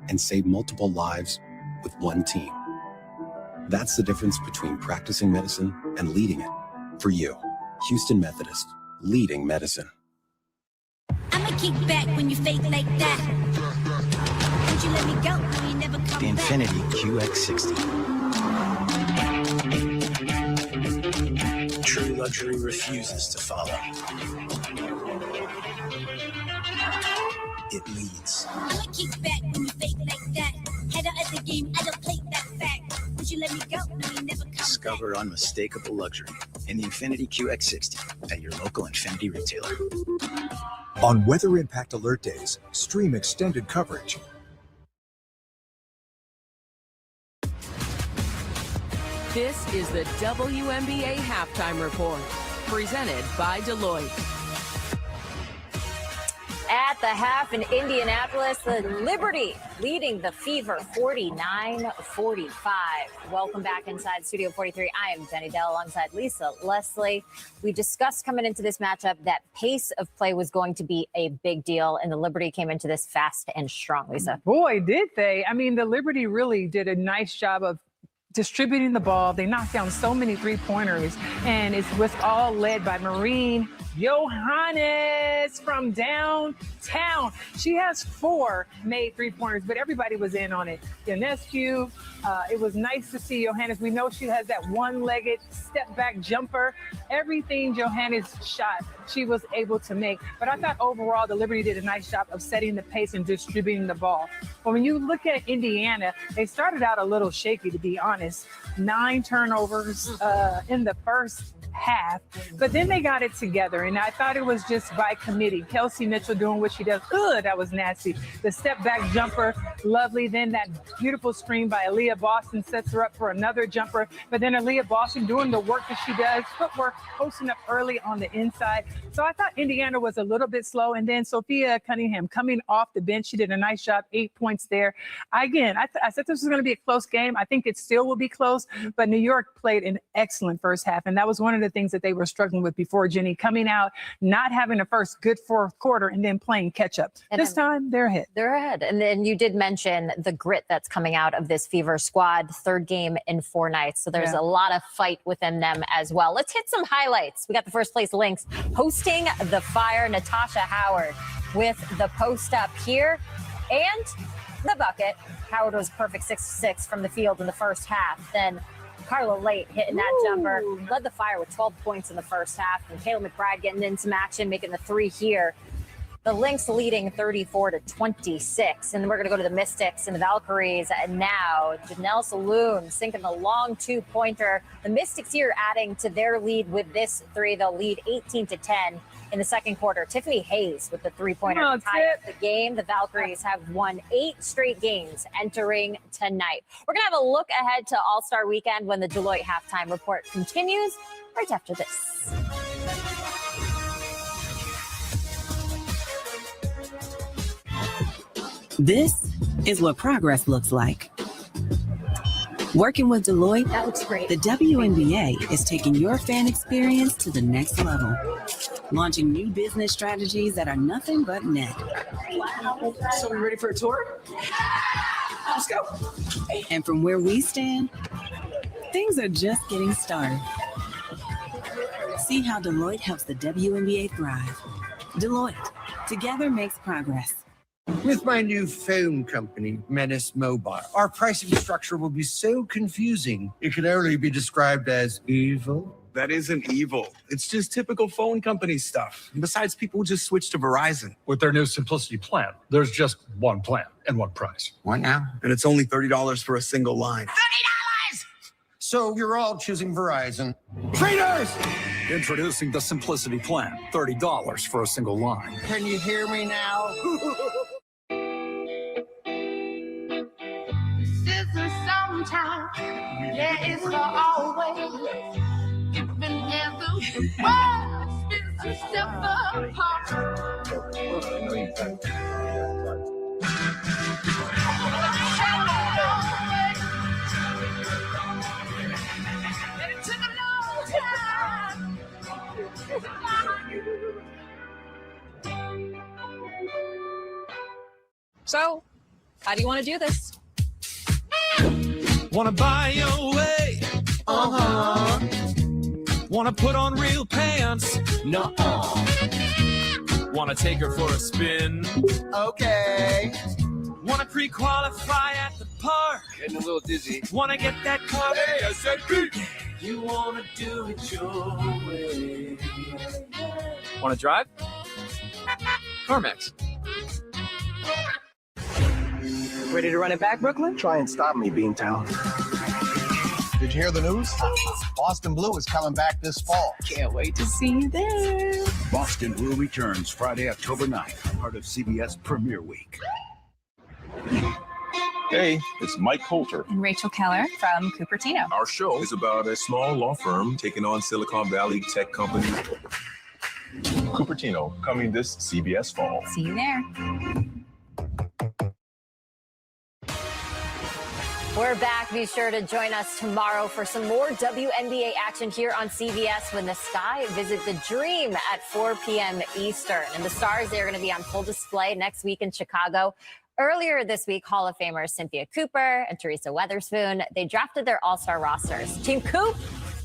Speaker 13: and save multiple lives with one team. That's the difference between practicing medicine and leading it. For you, Houston Methodist, leading medicine.
Speaker 28: I'ma kick back when you fake like that. Won't you let me go when you never come
Speaker 25: The Infinity QX60. True luxury refuses to follow. It leads.
Speaker 28: I'ma kick back when you fake like that. Head out at the game, I don't play that fact. Won't you let me go when you never come
Speaker 25: Discover
Speaker 28: back.
Speaker 25: unmistakable luxury in the Infinity QX60 at your local Infinity retailer.
Speaker 29: On Weather Impact Alert Days, stream extended coverage.
Speaker 30: This is the WNBA Halftime Report, presented by Deloitte.
Speaker 19: At the half in Indianapolis, the Liberty leading the Fever 49-45. Welcome back inside Studio 43. I am Jenny Dell alongside Lisa Leslie. We discussed coming into this matchup that pace of play was going to be a big deal, and the Liberty came into this fast and strong, Lisa.
Speaker 31: Boy, did they. I mean, the Liberty really did a nice job of
Speaker 3: distributing the ball. They knocked down so many three-pointers, and it was all led by Marine Johannes from downtown. She has 4 made three-pointers, but everybody was in on it. Ionescu, it was nice to see Johannes. We know she has that one-legged step-back jumper. Everything Johannes shot, she was able to make. But I thought overall the Liberty did a nice job of setting the pace and distributing the ball. But when you look at Indiana, they started out a little shaky, to be honest. 9 turnovers in the first half, but then they got it together, and I thought it was just by committee. Kelsey Mitchell doing what she does. Ugh, that was nasty. The step back jumper, lovely. Then that beautiful screen by Aaliyah Boston sets her up for another jumper, but then Aaliyah Boston doing the work that she does, footwork, posting up early on the inside. So I thought Indiana was a little bit slow, and then Sophia Cunningham coming off the bench, she did a nice job, 8 points there. Again, I said this was going to be a close game. I think it still will be close, but New York played an excellent first half, and that was one of the things that they were struggling with before, Jenny, coming out, not having a first good fourth quarter, and then playing catch up. And this time they're ahead.
Speaker 19: They're ahead. And then you did mention the grit that's coming out of this Fever squad, 3rd game in 4 nights. So there's a lot of fight within them as well. Let's hit some highlights. We got the first place links. Hosting the Fire, Natasha Howard with the post up here and the bucket. Howard was perfect 6-6 from the field in the first half. Then Carla Late hitting that jumper, led the Fire with 12 points in the first half. And Kayla McBride getting in some action, making the 3 here. The Lynx leading 34-26. And then we're going to go to the Mystics and the Valkyries. And now Janelle Saloon sinking the long 2-pointer. The Mystics here adding to their lead with this 3. They'll lead 18-10 in the second quarter. Tiffany Hayes with the 3-pointer to tie up the game. The Valkyries have won 8 straight games entering tonight. We're going to have a look ahead to All-Star Weekend when the Deloitte halftime report continues right after this.
Speaker 4: This is what progress looks like. Working with Deloitte,
Speaker 19: that looks great.
Speaker 4: The WNBA is taking your fan experience to the next level. Launching new business strategies that are nothing but net.
Speaker 17: So we ready for a tour? Let's go.
Speaker 4: And from where we stand, things are just getting started. See how Deloitte helps the WNBA thrive. Deloitte, together makes progress.
Speaker 5: With my new phone company, Menace Mobile, our pricing structure will be so confusing, it can only be described as evil.
Speaker 7: That isn't evil. It's just typical phone company stuff. And besides, people just switch to Verizon.
Speaker 8: With their new Simplicity plan, there's just one plan and one price.
Speaker 5: What now?
Speaker 7: And it's only $30 for a single line.
Speaker 5: $30! So you're all choosing Verizon. Traitors!
Speaker 8: Introducing the Simplicity plan, $30 for a single line.
Speaker 5: Can you hear me now?
Speaker 16: This isn't sometime. Yeah, it's for always. Even as the world spins to step
Speaker 9: So, how do you want to do this?
Speaker 10: Wanna buy your way? Wanna put on real pants? Nuh-uh. Wanna take her for a spin?
Speaker 20: Okay.
Speaker 10: Wanna pre-qualify at the park?
Speaker 7: Getting a little dizzy.
Speaker 10: Wanna get that car?
Speaker 7: Hey, I said beat.
Speaker 10: You wanna do it your way.
Speaker 11: Want to drive? CarMax.
Speaker 17: Ready to run it back, Brooklyn?
Speaker 7: Try and stop me, Beantown.
Speaker 5: Did you hear the news? Boston Blue is coming back this fall.
Speaker 17: Can't wait to see you there.
Speaker 12: Boston Blue returns Friday, October 9th, part of CBS Premiere Week.
Speaker 15: Hey, it's Mike Coulter.
Speaker 31: And Rachel Keller from Cupertino.
Speaker 15: Our show is about a small law firm taking on Silicon Valley tech companies. Cupertino, coming this CBS fall.
Speaker 31: See you there.
Speaker 19: We're back. Be sure to join us tomorrow for some more WNBA action here on CBS when the Sky visit the Dream at 4 p.m. Eastern. And the Stars, they're going to be on full display next week in Chicago. Earlier this week, Hall of Famers Cynthia Cooper and Teresa Weatherspoon, they drafted their all-star rosters. Team Coop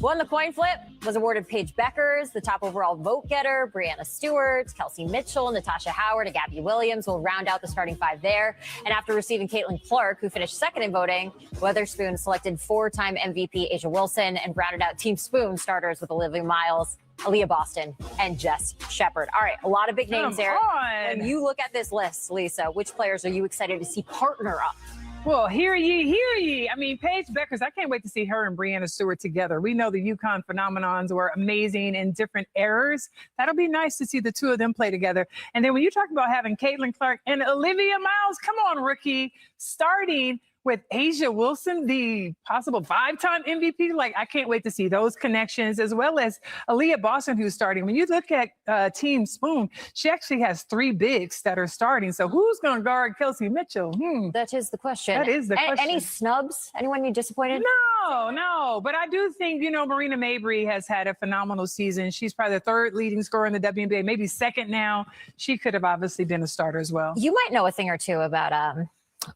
Speaker 19: won the coin flip, was awarded Paige Beckers, the top overall vote getter, Brianna Stewart, Kelsey Mitchell, Natasha Howard, and Gabby Williams will round out the starting five there. And after receiving Caitlin Clark, who finished second in voting, Weatherspoon selected four-time MVP Asia Wilson and rounded out Team Spoon starters with Olivia Miles, Aaliyah Boston, and Jess Shepard. All right, a lot of big names there. When you look at this list, Lisa, which players are you excited to see partner up?
Speaker 3: Well, hear ye, hear ye. I mean, Paige Beckers, I can't wait to see her and Brianna Stewart together. We know the UConn phenomenons were amazing in different eras. That'll be nice to see the two of them play together. And then when you talk about having Caitlin Clark and Olivia Miles, come on, rookie, starting with Asia Wilson, the possible five-time MVP. Like, I can't wait to see those connections, as well as Aaliyah Boston, who's starting. When you look at Team Spoon, she actually has three bigs that are starting. So who's going to guard Kelsey Mitchell?
Speaker 19: That is the question.
Speaker 3: That is the question.
Speaker 19: Any snubs? Anyone you disappointed?
Speaker 3: No. But I do think, Marina Mabry has had a phenomenal season. She's probably the third leading scorer in the WNBA, maybe second now. She could have obviously been a starter as well.
Speaker 19: You might know a thing or two about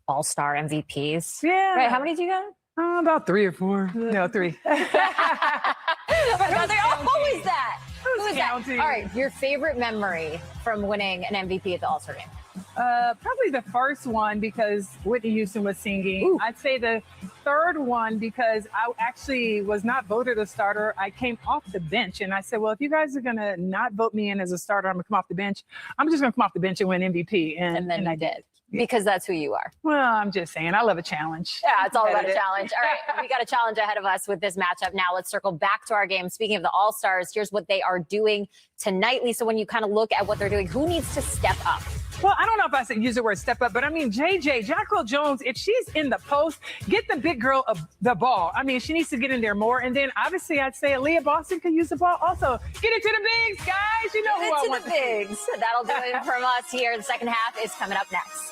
Speaker 19: all-star MVPs.
Speaker 3: Yeah.
Speaker 19: Right, how many do you got?
Speaker 3: About 3 or 4. No, 3.
Speaker 19: But they're always that. Who is
Speaker 3: counting?
Speaker 19: that? All right, your favorite memory from winning an MVP at the All-Star game?
Speaker 3: Probably the first one because Whitney Houston was singing. Ooh. I'd say the third one because I actually was not voted a starter. I came off the bench and I said, well, if you guys are going to not vote me in as a starter, I'm going to come off the bench. I'm just going to come off the bench and win MVP. And then I did.
Speaker 19: Because that's who you are.
Speaker 3: Well, I'm just saying, I love a challenge.
Speaker 19: Yeah, it's all about a challenge. All right, we got a challenge ahead of us with this matchup. Now let's circle back to our game. Speaking of the All-Stars, here's what they are doing tonight. Lisa, when you kind of look at what they're doing, who needs to step up?
Speaker 3: Well, I don't know if I should use the word step up, but I mean, Jacqueline Jones, if she's in the post, get the big girl the ball. I mean, she needs to get in there more. And then obviously I'd say Aaliyah Boston can use the ball also. Get it to the bigs, guys. You know who I want.
Speaker 19: Get it to the bigs. That'll do it from us here. The second half is coming up next.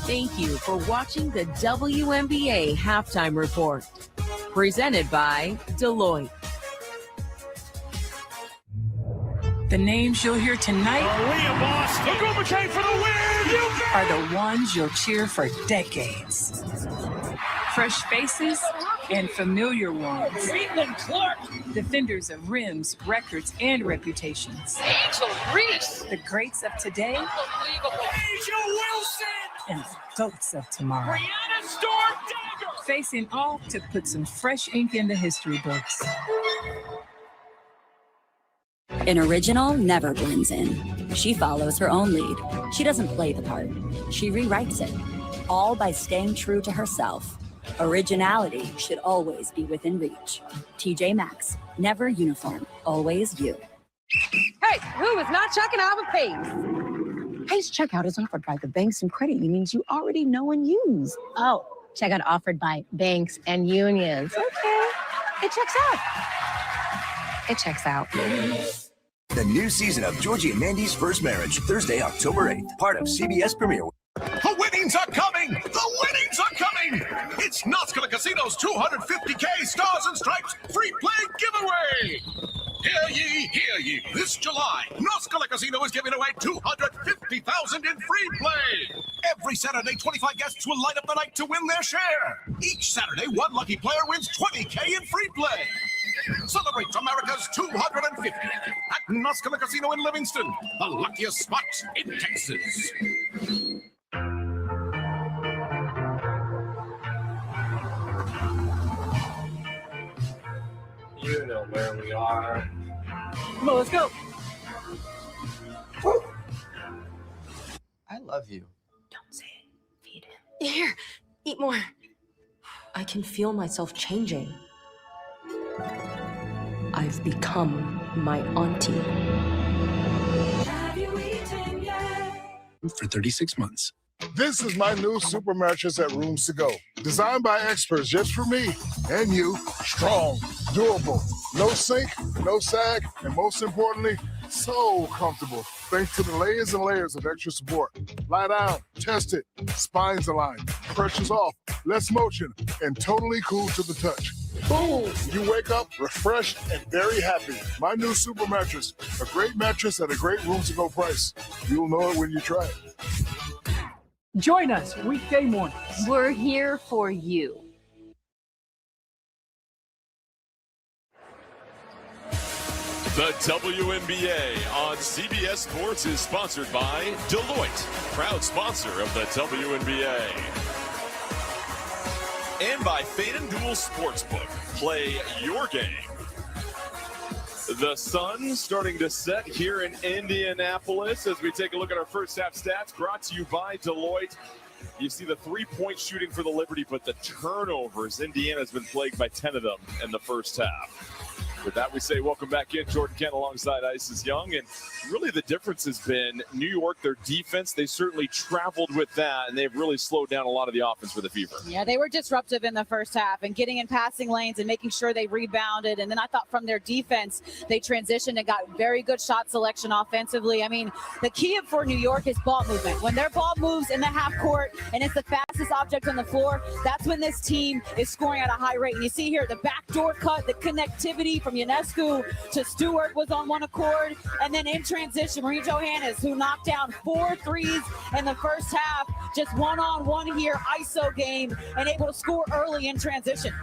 Speaker 30: Thank you for watching the WNBA Halftime Report, presented by Deloitte.
Speaker 1: The names you'll hear tonight
Speaker 10: for the win!
Speaker 1: are the ones you'll cheer for decades. Fresh faces and familiar ones.
Speaker 10: Caitlin Clark!
Speaker 1: Defenders of rims, records, and reputations.
Speaker 10: Angel Reese!
Speaker 1: The greats of today
Speaker 10: Unbelievable! Asia Wilson!
Speaker 1: and the goats of tomorrow.
Speaker 10: Brianna Storm Dagger!
Speaker 1: Facing all to put some fresh ink in the history books.
Speaker 2: An original never blends in. She follows her own lead. She doesn't play the part. She rewrites it, all by staying true to herself. Originality should always be within reach. TJ Maxx, never uniform, always you.
Speaker 6: Hey, who is not checking out with Pace? Pace checkout is offered by the banks and credit unions you already know and use. Oh, checkout offered by banks and unions. Okay, it checks out. It checks out.
Speaker 14: The new season of Georgie and Mandy's First Marriage, Thursday, October 8th, part of CBS Premiere.
Speaker 18: The winnings are coming! The winnings are coming! It's North Casino's 250K Stars and Stripes free play giveaway! Hear ye! This July, North Casino is giving away $250,000 in free play! Every Saturday, 25 guests will light up the night to win their share! Each Saturday, one lucky player wins $20K in free play! Celebrate America's 250th at North Casino in Livingston, the luckiest spot in Texas.
Speaker 11: You know where we are.
Speaker 3: Come on, let's go.
Speaker 11: I love you.
Speaker 6: Don't say it. Feed him. Here, eat more. I can feel myself changing. I've become my auntie.
Speaker 21: Have you eaten yet?
Speaker 22: For 36 months.
Speaker 23: This is my new super mattress at Rooms to Go. Designed by experts just for me and you. Strong, durable, no sink, no sag, and most importantly, so comfortable. Thanks to the layers and layers of extra support. Lie down, test it. Spines aligned, pressure's off, less motion, and totally cool to the touch. Boom! You wake up refreshed and very happy. My new super mattress. A great mattress at a great Rooms to Go price. You'll know it when you try it.
Speaker 3: Join us weekday mornings.
Speaker 31: We're here for you.
Speaker 10: The WNBA on CBS Sports is sponsored by Deloitte, proud sponsor of the WNBA. And by FanDuel Sportsbook. Play your game. The sun starting to set here in Indianapolis as we take a look at our first half stats brought to you by Deloitte. You see the three-point shooting for the Liberty, but the turnovers. Indiana's been plagued by 10 of them in the first half. With that, we say welcome back in. Jordan Kent alongside Isis Young. And really the difference has been New York, their defense, they certainly traveled with that, and they've really slowed down a lot of the offense for the Fever.
Speaker 4: Yeah, they were disruptive in the first half and getting in passing lanes and making sure they rebounded. And then I thought from their defense, they transitioned and got very good shot selection offensively. I mean, the key for New York is ball movement. When their ball moves in the half court and it's the fastest object on the floor, that's when this team is scoring at a high rate. And you see here the backdoor cut, the connectivity from Ionescu to Stewart was on one accord. And then in transition, Marie Johannes, who knocked down 4 threes in the first half, just one-on-one here, ISO game, and able to score early in transition.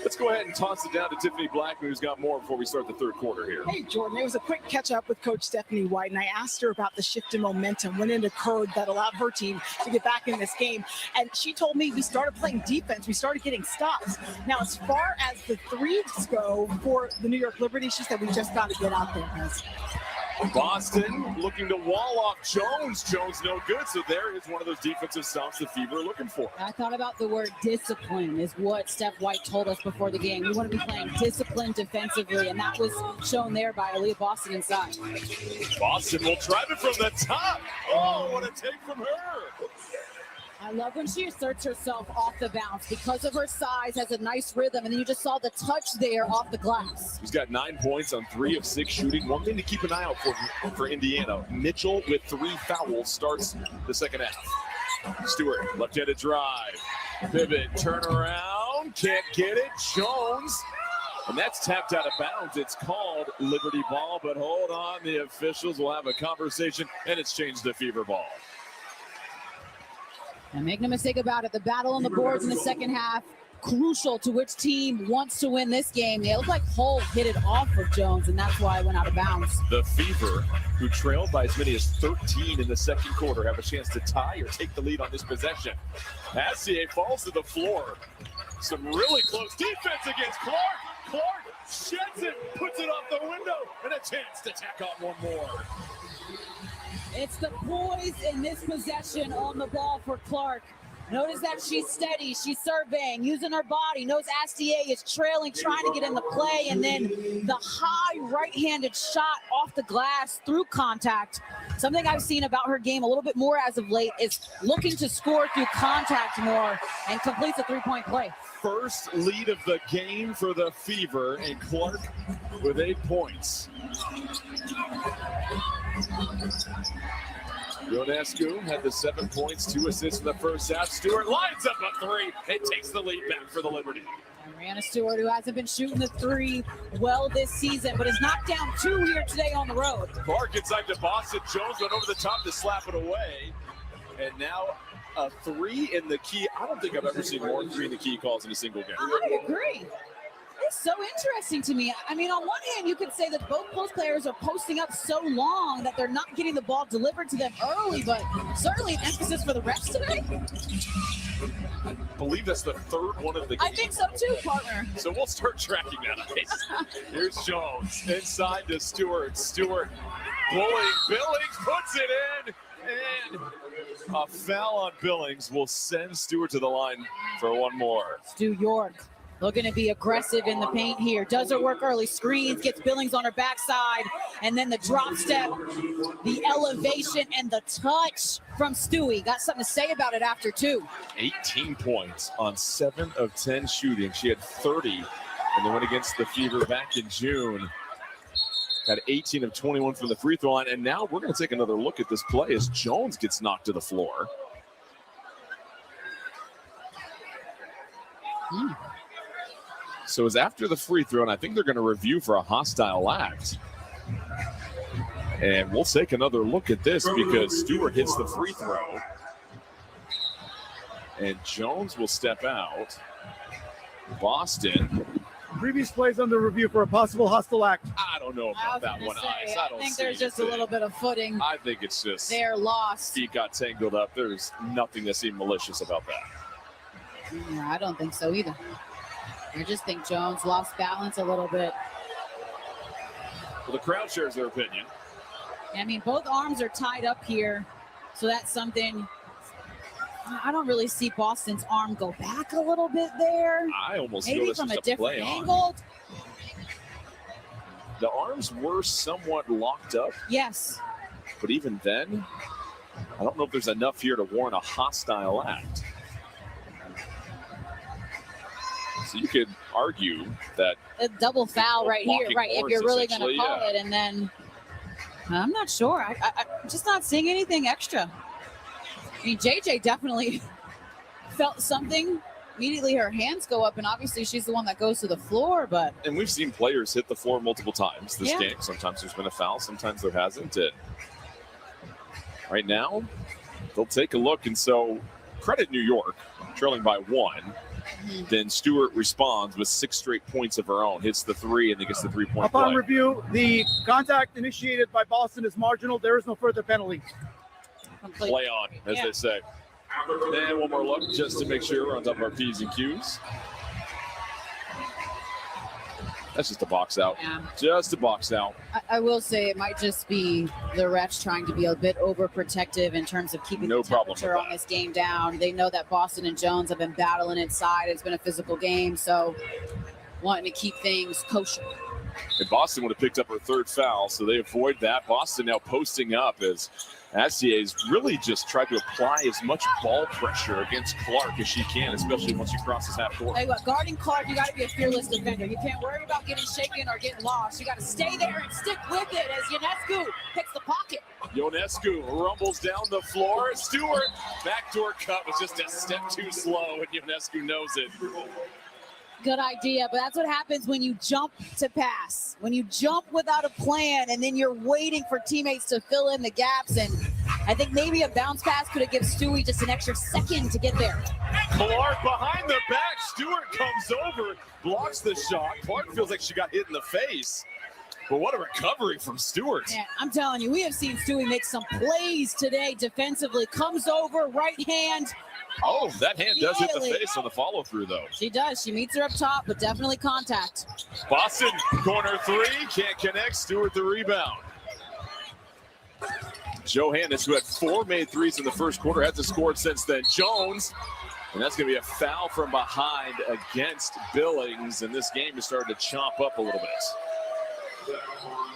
Speaker 10: Let's go ahead and toss it down to Tiffany Blackman, who's got more before we start the third quarter here.
Speaker 17: Hey, Jordan, it was a quick catch-up with Coach Stephanie White, and I asked her about the shift in momentum when it occurred that allowed her team to get back in this game. And she told me we started playing defense. We started getting stops. Now, as far as the threes go for the New York Liberty, she said we just got to get out there, guys.
Speaker 10: Boston looking to wall off Jones. Jones no good, so there is one of those defensive stops the Fever are looking for.
Speaker 4: I thought about the word discipline is what Steph White told us before the game. We want to be playing disciplined defensively, and that was shown there by Aaliyah Boston inside.
Speaker 10: Boston will drive it from the top. Oh, what a take from her.
Speaker 4: I love when she asserts herself off the bounce because of her size, has a nice rhythm, and then you just saw the touch there off the glass.
Speaker 10: He's got 9 points on 3 of 6 shooting. One thing to keep an eye out for Indiana. Mitchell with 3 fouls starts the second half. Stewart, left-handed drive. Pivot, turn around, can't get it. Jones, and that's tapped out of bounds. It's called Liberty ball, but hold on. The officials will have a conversation, and it's changed to Fever ball.
Speaker 4: And make no mistake about it, the battle on the boards in the second half, crucial to which team wants to win this game. It looked like Hull hit it off of Jones, and that's why it went out of bounds.
Speaker 10: The Fever, who trailed by as many as 13 in the second quarter, have a chance to tie or take the lead on this possession. Assier falls to the floor. Some really close defense against Clark. Clark sheds it, puts it off the window, and a chance to tack on one more.
Speaker 4: It's the poise in this possession on the ball for Clark. Notice that she's steady, she's surveying, using her body. Knows Astier is trailing, trying to get in the play, and then the high right-handed shot off the glass through contact. Something I've seen about her game a little bit more as of late is looking to score through contact more and completes a three-point play.
Speaker 10: First lead of the game for the Fever, and Clark with 8 points. Ionescu had the 7 points, 2 assists in the first half. Stewart lines up a 3 and takes the lead back for the Liberty.
Speaker 4: Mariana Stewart, who hasn't been shooting the 3 well this season, but has knocked down 2 here today on the road.
Speaker 10: Clark inside to Boston. Jones went over the top to slap it away. And now a 3 in the key. I don't think I've ever seen more 3 in the key calls in a single game.
Speaker 4: I agree. It's so interesting to me. I mean, on one hand, you could say that both post players are posting up so long that they're not getting the ball delivered to them early, but certainly an emphasis for the refs today.
Speaker 10: I believe that's the 3rd one of the game.
Speaker 4: I think so too, partner.
Speaker 10: So we'll start tracking that ice. Here's Jones inside to Stewart. Stewart bullying Billings, puts it in, and a foul on Billings will send Stewart to the line for one more.
Speaker 4: Stu York looking to be aggressive in the paint here. Does her work early, screens, gets Billings on her backside, and then the drop step, the elevation, and the touch from Stewie. Got something to say about it after 2.
Speaker 10: 18 points on 7 of 10 shooting. She had 30 in the win against the Fever back in June. Had 18 of 21 from the free throw line, and now we're going to take another look at this play as Jones gets knocked to the floor. So it's after the free throw, and I think they're going to review for a hostile act. And we'll take another look at this because Stewart hits the free throw. And Jones will step out. Boston.
Speaker 8: Previous plays under review for a possible hostile act.
Speaker 10: I don't know about that one, Ice. I don't
Speaker 4: think
Speaker 10: see
Speaker 4: there's just a
Speaker 10: anything.
Speaker 4: little bit of footing.
Speaker 10: I think it's just
Speaker 4: They're lost.
Speaker 10: feet got tangled up. There's nothing that seemed malicious about that.
Speaker 4: Yeah, I don't think so either. I just think Jones lost balance a little bit.
Speaker 10: Well, the crowd shares their opinion.
Speaker 4: I mean, both arms are tied up here, so that's something. I don't really see Boston's arm go back a little bit there.
Speaker 10: I almost feel
Speaker 4: maybe
Speaker 10: this
Speaker 4: from
Speaker 10: was
Speaker 4: a
Speaker 10: a play
Speaker 4: different
Speaker 10: on.
Speaker 4: angle.
Speaker 10: The arms were somewhat locked up,
Speaker 4: Yes.
Speaker 10: but even then, I don't know if there's enough here to warrant a hostile act. So you could argue that
Speaker 4: A double foul right here,
Speaker 10: Walking
Speaker 4: right? If
Speaker 10: horse,
Speaker 4: you're really going to
Speaker 10: essentially,
Speaker 4: call
Speaker 10: yeah.
Speaker 4: it, and then I'm not sure. I'm just not seeing anything extra. I mean, JJ definitely felt something. Immediately, her hands go up, and obviously, she's the one that goes to the floor. But
Speaker 10: and we've seen players hit the floor multiple times this
Speaker 4: Yeah.
Speaker 10: game. Sometimes there's been a foul, sometimes there hasn't. And right now, they'll take a look. And so, credit New York, trailing by 1. Then Stewart responds with 6 straight points of her own, hits the 3, and then gets the 3-point
Speaker 8: Upon
Speaker 10: play.
Speaker 8: review, the contact initiated by Boston is marginal. There is no further penalty.
Speaker 10: Play on, as they say. And one more look just to make sure we're on top of our P's and Q's. That's just a box out.
Speaker 4: Yeah.
Speaker 10: Just a box out.
Speaker 4: I will say it might just be the refs trying to be a bit overprotective in terms of keeping
Speaker 10: No
Speaker 4: the
Speaker 10: problem with
Speaker 4: temperature on
Speaker 10: that.
Speaker 4: this game down. They know that Boston and Jones have been battling inside. It's been a physical game, so wanting to keep things kosher.
Speaker 10: And Boston would have picked up her 3rd foul, so they avoid that. Boston now posting up as Astier's really just tried to apply as much ball pressure against Clark as she can, especially once she crosses half court.
Speaker 4: Tell you what, guarding Clark, you got to be a fearless defender. You can't worry about getting shaken or getting lost. You got to stay there and stick with it as Ionescu picks the pocket.
Speaker 10: Ionescu rumbles down the floor. Stewart, backdoor cut was just a step too slow, and Ionescu knows it.
Speaker 4: Good idea, but that's what happens when you jump to pass. When you jump without a plan and then you're waiting for teammates to fill in the gaps. And I think maybe a bounce pass could have given Stewie just an extra second to get there.
Speaker 10: Clark behind the back. Stewart comes over, blocks the shot. Clark feels like she got hit in the face. But what a recovery from Stewart.
Speaker 4: Man, I'm telling you, we have seen Stewie make some plays today defensively. Comes over, right hand.
Speaker 10: Oh, that hand does hit the
Speaker 4: Immediately.
Speaker 10: face on the follow-through, though.
Speaker 4: She does. She meets her up top, but definitely contact.
Speaker 10: Boston, corner 3, can't connect. Stewart the rebound. Johannes, who had 4 made threes in the first quarter, hasn't scored since then. Jones, and that's going to be a foul from behind against Billings, and this game is starting to chomp up a little bit.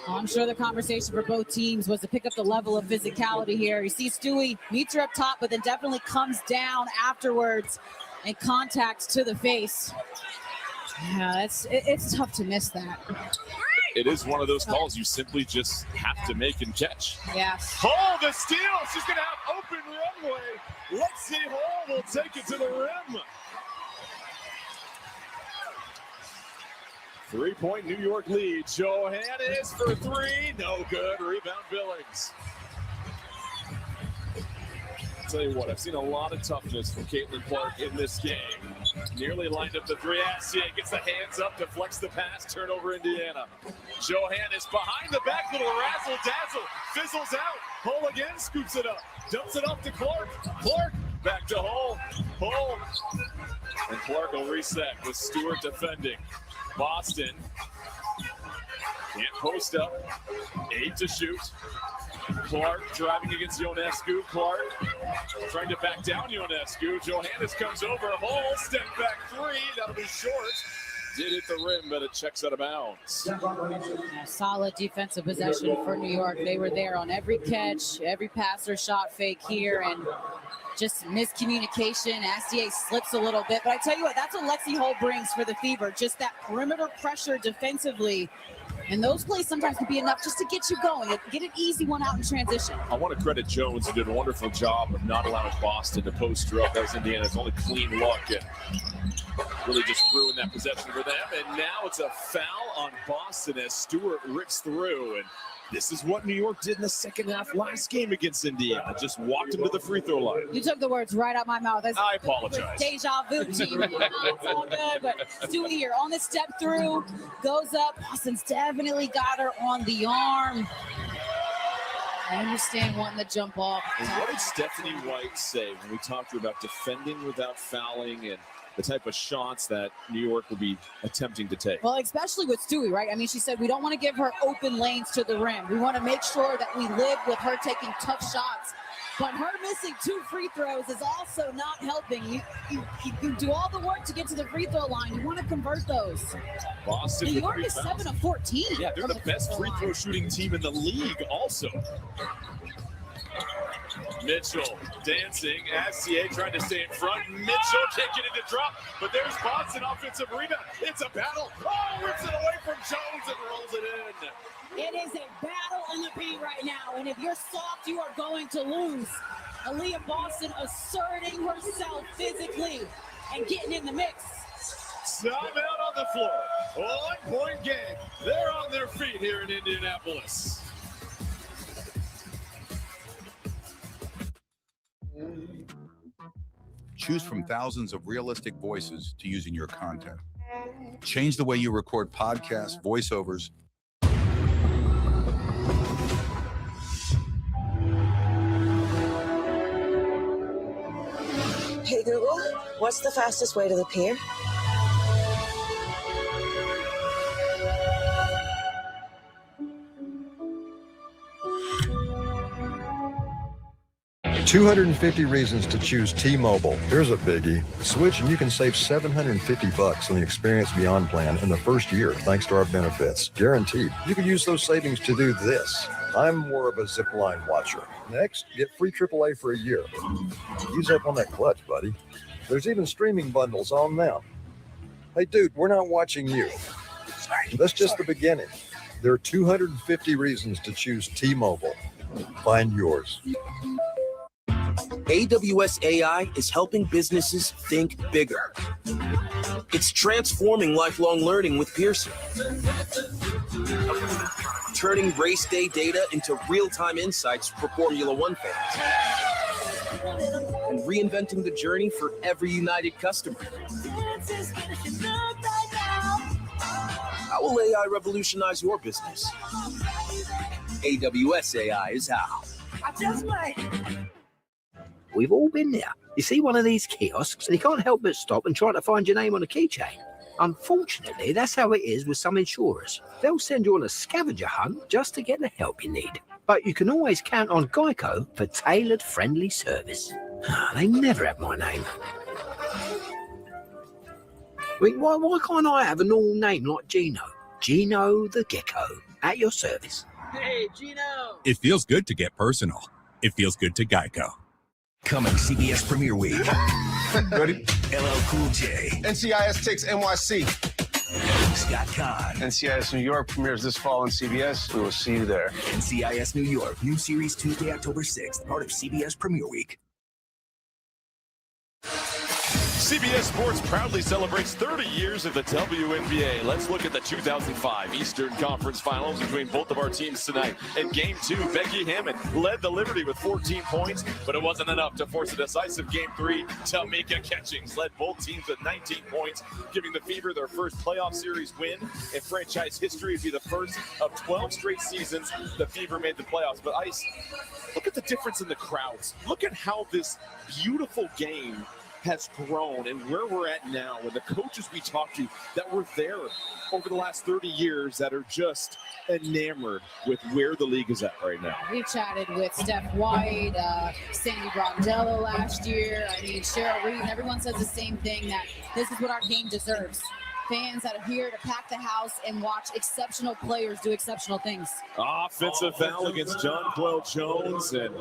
Speaker 4: Well, I'm sure the conversation for both teams was to pick up the level of physicality here. You see Stewie meets her up top, but then definitely comes down afterwards and contacts to the face. Yeah, it's tough to miss that.
Speaker 10: It is one of those calls you simply just have to make and catch.
Speaker 4: Yes.
Speaker 10: Hall, the steal. She's going to have open runway. Let's see Hall will take it to the rim. 3-point New York lead. Johannes for 3. No good. Rebound Billings. I'll tell you what, I've seen a lot of toughness from Caitlin Clark in this game. Nearly lined up the 3. Assia gets the hands up, deflects the pass, turnover Indiana. Johannes behind the back, little razzle dazzle, fizzles out. Hull again, scoops it up, dumps it up to Clark. Clark back to Hull. Hull. And Clark will reset with Stewart defending. Boston can't post up. 8 to shoot. Clark driving against Ionescu. Clark trying to back down Ionescu. Johannes comes over. Hall, step back 3. That'll be short. Did hit the rim, but it checks out of bounds.
Speaker 4: Yeah, solid defensive possession for New York. They were there on every catch, every pass or shot fake here, and just miscommunication. Astier slips a little bit, but I tell you what, that's what Lexi Hull brings for the Fever. Just that perimeter pressure defensively. And those plays sometimes can be enough just to get you going, get an easy one out in transition.
Speaker 10: I want to credit Jones, who did a wonderful job of not allowing Boston to post her up. That was Indiana's only clean look, and really just ruined that possession for them. And now it's a foul on Boston as Stewart rips through. And this is what New York did in the second half last game against Indiana. Just walked him to the free throw line.
Speaker 4: You took the words right out my mouth.
Speaker 10: I apologize.
Speaker 4: Deja vu to you. It's all good, but Stewie here on the step through, goes up. Boston's definitely got her on the arm. I understand wanting to jump off.
Speaker 10: And what did Stephanie White say when we talked to her about defending without fouling and the type of shots that New York will be attempting to take?
Speaker 4: Well, especially with Stewie, right? I mean, she said we don't want to give her open lanes to the rim. We want to make sure that we live with her taking tough shots. But her missing 2 free throws is also not helping. You do all the work to get to the free throw line. You want to convert those.
Speaker 10: Boston
Speaker 4: New York is 7 of 14.
Speaker 10: Yeah, they're the best free throw shooting team in the league also. Mitchell dancing. SCA trying to stay in front. Mitchell can't get it to drop, but there's Boston offensive rebound. It's a battle. Oh, rips it away from Jones and rolls it in.
Speaker 4: It is a battle in the paint right now, and if you're soft, you are going to lose. Aaliyah Boston asserting herself physically and getting in the mix.
Speaker 10: Time out on the floor. 1-point game. They're on their feet here in Indianapolis.
Speaker 7: Choose from thousands of realistic voices to use in your content. Change the way you record podcasts, voiceovers.
Speaker 9: Hey Google, what's the fastest way to the pier?
Speaker 13: $250 reasons to choose T-Mobile. Here's a biggie. Switch and you can save $750 on the Experience Beyond plan in the first year thanks to our benefits. Guaranteed. You can use those savings to do this. I'm more of a zipline watcher. Next, get free AAA for a year. Use up on that clutch, buddy. There's even streaming bundles on them. Hey, dude, we're not watching you. That's just the beginning. There are 250 reasons to choose T-Mobile. Find yours.
Speaker 16: AWS AI is helping businesses think bigger. It's transforming lifelong learning with Pearson, turning race day data into real-time insights for Formula One fans, and reinventing the journey for every United customer. How will AI revolutionize your business? AWS AI is how.
Speaker 20: I just might. We've all been there. You see one of these kiosks and you can't help but stop and try to find your name on a keychain. Unfortunately, that's how it is with some insurers. They'll send you on a scavenger hunt just to get the help you need. But you can always count on Geico for tailored, friendly service. They never have my name. I mean, why can't I have a normal name like Gino? Gino the Gecko, at your service. Hey, Gino!
Speaker 24: It feels good to get personal. It feels good to Geico.
Speaker 14: Coming CBS Premiere Week.
Speaker 25: Ready?
Speaker 14: LL Cool J.
Speaker 25: NCIS takes NYC.
Speaker 14: Scott Conn.
Speaker 25: NCIS New York premieres this fall on CBS. We will see you there.
Speaker 14: NCIS New York. New series Tuesday, October 6th. Part of CBS Premiere Week.
Speaker 10: CBS Sports proudly celebrates 30 years of the WNBA. Let's look at the 2005 Eastern Conference Finals between both of our teams tonight. In Game 2, Becky Hammond led the Liberty with 14 points, but it wasn't enough to force a decisive Game 3. Tamika Catchings led both teams with 19 points, giving the Fever their first playoff series win in franchise history. It'd be the first of 12 straight seasons the Fever made the playoffs. But Ice, look at the difference in the crowds. Look at how this beautiful game has grown and where we're at now, and the coaches we talked to that were there over the last 30 years that are just enamored with where the league is at right now.
Speaker 4: We chatted with Steph White, Sandy Brondello last year. I mean, Cheryl Reed, and everyone says the same thing, that this is what our game deserves. fans that are here to pack the house and watch exceptional players do exceptional things.
Speaker 10: Offensive foul against John Quell Jones, and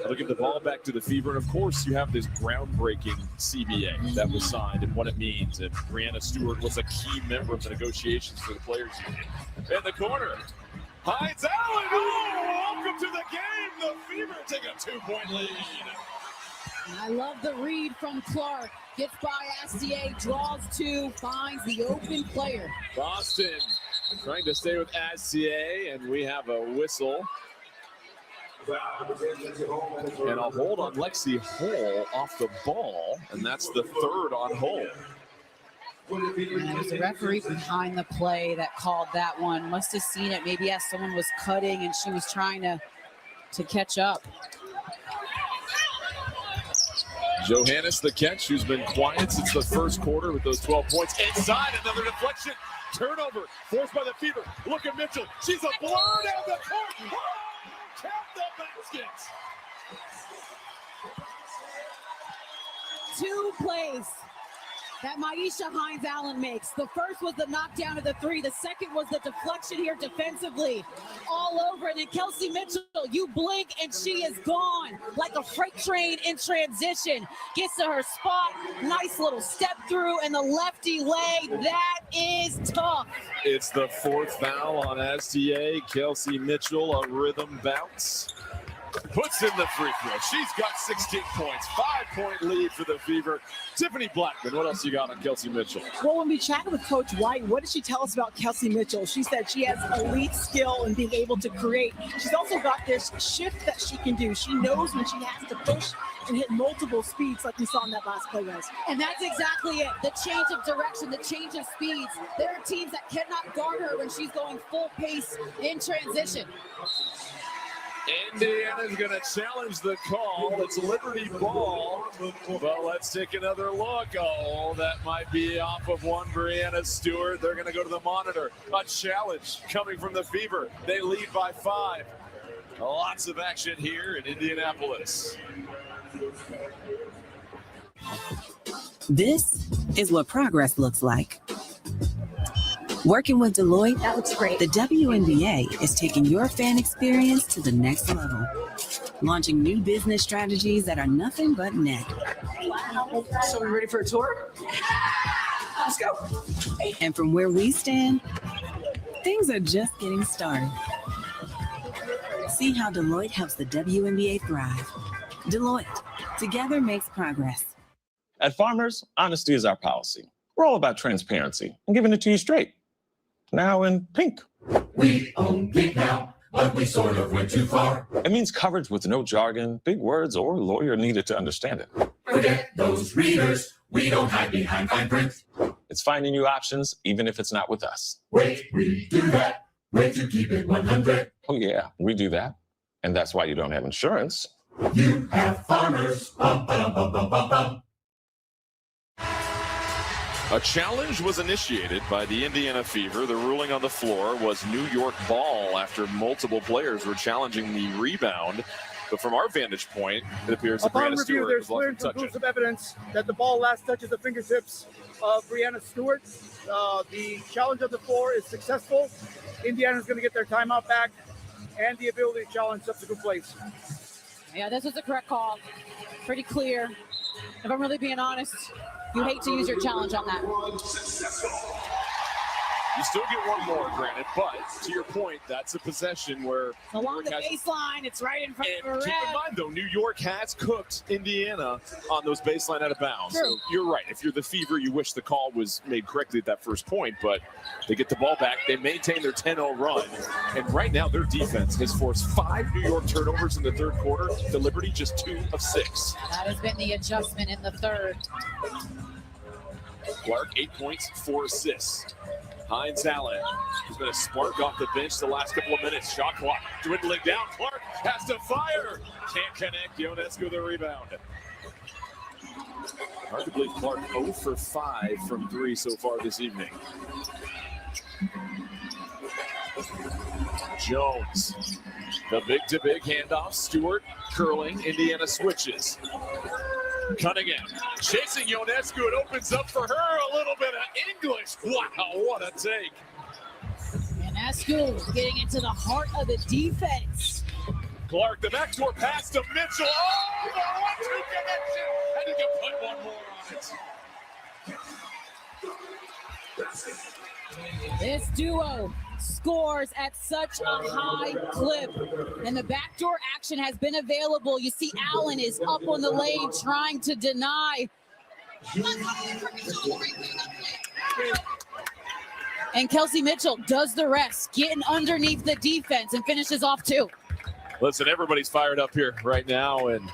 Speaker 10: they'll give the ball back to the Fever. And of course, you have this groundbreaking CBA that was signed and what it means. And Brianna Stewart was a key member of the negotiations for the players union. In the corner, Hines Allen. Oh, welcome to the game. The Fever take a 2-point lead.
Speaker 4: I love the read from Clark. Gets by Astier, draws two, finds the open player.
Speaker 10: Boston trying to stay with Astier, and we have a whistle. And a hold on Lexi Hull off the ball, and that's the third on Hull.
Speaker 4: And it was the referee behind the play that called that one. Must have seen it maybe as someone was cutting and she was trying to catch up.
Speaker 10: Johannes the catch, who's been quiet since the first quarter with those 12 points. Inside, another deflection. Turnover, forced by the Fever. Look at Mitchell. She's a blur down the court. Oh, count the basket.
Speaker 4: 2 plays that Maisha Hines Allen makes. The first was the knockdown of the 3. The second was the deflection here defensively. All over it. And Kelsey Mitchell, you blink and she is gone. Like a freight train in transition. Gets to her spot. Nice little step through and the lefty leg. That is tough.
Speaker 10: It's the 4th foul on STA. Kelsey Mitchell, a rhythm bounce. Puts in the free throw. She's got 16 points. 5-point lead for the Fever. Tiffany Blackman, what else you got on Kelsey Mitchell?
Speaker 17: Well, when we chatted with Coach White, what did she tell us about Kelsey Mitchell? She said she has elite skill in being able to create. She's also got this shift that she can do. She knows when she has to push and hit multiple speeds like we saw in that last play, guys.
Speaker 4: And that's exactly it. The change of direction, the change of speeds. There are teams that cannot guard her when she's going full pace in transition.
Speaker 10: Indiana's going to challenge the call. It's Liberty ball. But let's take another look. Oh, that might be off of one Brianna Stewart. They're going to go to the monitor. A challenge coming from the Fever. They lead by 5. Lots of action here in Indianapolis.
Speaker 1: This is what progress looks like. Working with Deloitte,
Speaker 6: That looks great.
Speaker 1: the WNBA is taking your fan experience to the next level. Launching new business strategies that are nothing but net.
Speaker 9: So we ready for a tour? Let's go.
Speaker 1: And from where we stand, things are just getting started. See how Deloitte helps the WNBA thrive. Deloitte, together makes progress.
Speaker 2: At Farmers, honesty is our policy. We're all about transparency and giving it to you straight. Now in pink.
Speaker 21: We own pink now, but we sort of went too far.
Speaker 2: It means coverage with no jargon, big words, or lawyer needed to understand it.
Speaker 21: Forget those readers. We don't hide behind fine print.
Speaker 2: It's finding new options, even if it's not with us.
Speaker 21: Wait, we do that. Way to keep it 100.
Speaker 2: Oh yeah, we do that. And that's why you don't have insurance.
Speaker 21: You have Farmers. Bum, ba-dum, bum, bum, bum, bum.
Speaker 10: A challenge was initiated by the Indiana Fever. The ruling on the floor was New York ball after multiple players were challenging the rebound. But from our vantage point, it appears that
Speaker 8: Upon
Speaker 10: Brianna
Speaker 8: review,
Speaker 10: Stewart
Speaker 8: there's
Speaker 10: was
Speaker 8: clear
Speaker 10: left
Speaker 8: and
Speaker 10: untouched.
Speaker 8: conclusive evidence that the ball last touches the fingertips of Brianna Stewart. The challenge on the floor is successful. Indiana's going to get their timeout back and the ability to challenge subsequent plays.
Speaker 4: Yeah, this was the correct call. Pretty clear. If I'm really being honest, you hate to use your challenge on that.
Speaker 10: You still get one more, granted, but to your point, that's a possession where
Speaker 4: Along the baseline, it's right in front of her
Speaker 10: keep in
Speaker 4: red.
Speaker 10: mind, though, New York has cooked Indiana on those baseline out of bounds.
Speaker 4: True.
Speaker 10: So you're right. If you're the Fever, you wish the call was made correctly at that first point, but they get the ball back. They maintain their 10-0 run. And right now, their defense has forced 5 New York turnovers in the third quarter. The Liberty just 2 of 6.
Speaker 4: That has been the adjustment in the third.
Speaker 10: Clark, 8 points, 4 assists. Hines Allen, who's been a spark off the bench the last couple of minutes. Shot clock dwindling down. Clark has to fire. Can't connect. Ionescu the rebound. Hard to believe Clark 0 for 5 from 3 so far this evening. Jones, the big-to-big handoff. Stewart curling. Indiana switches. Cunningham chasing Ionescu. It opens up for her a little bit of English. Wow, what a take.
Speaker 4: Ionescu getting into the heart of the defense.
Speaker 10: Clark, the backdoor pass to Mitchell. Oh, the 1-2 connection. And you can put one more on it.
Speaker 4: This duo scores at such a high clip, and the backdoor action has been available. You see Allen is up on the lane trying to deny. And Kelsey Mitchell does the rest, getting underneath the defense and finishes off two.
Speaker 10: Listen, everybody's fired up here right now, and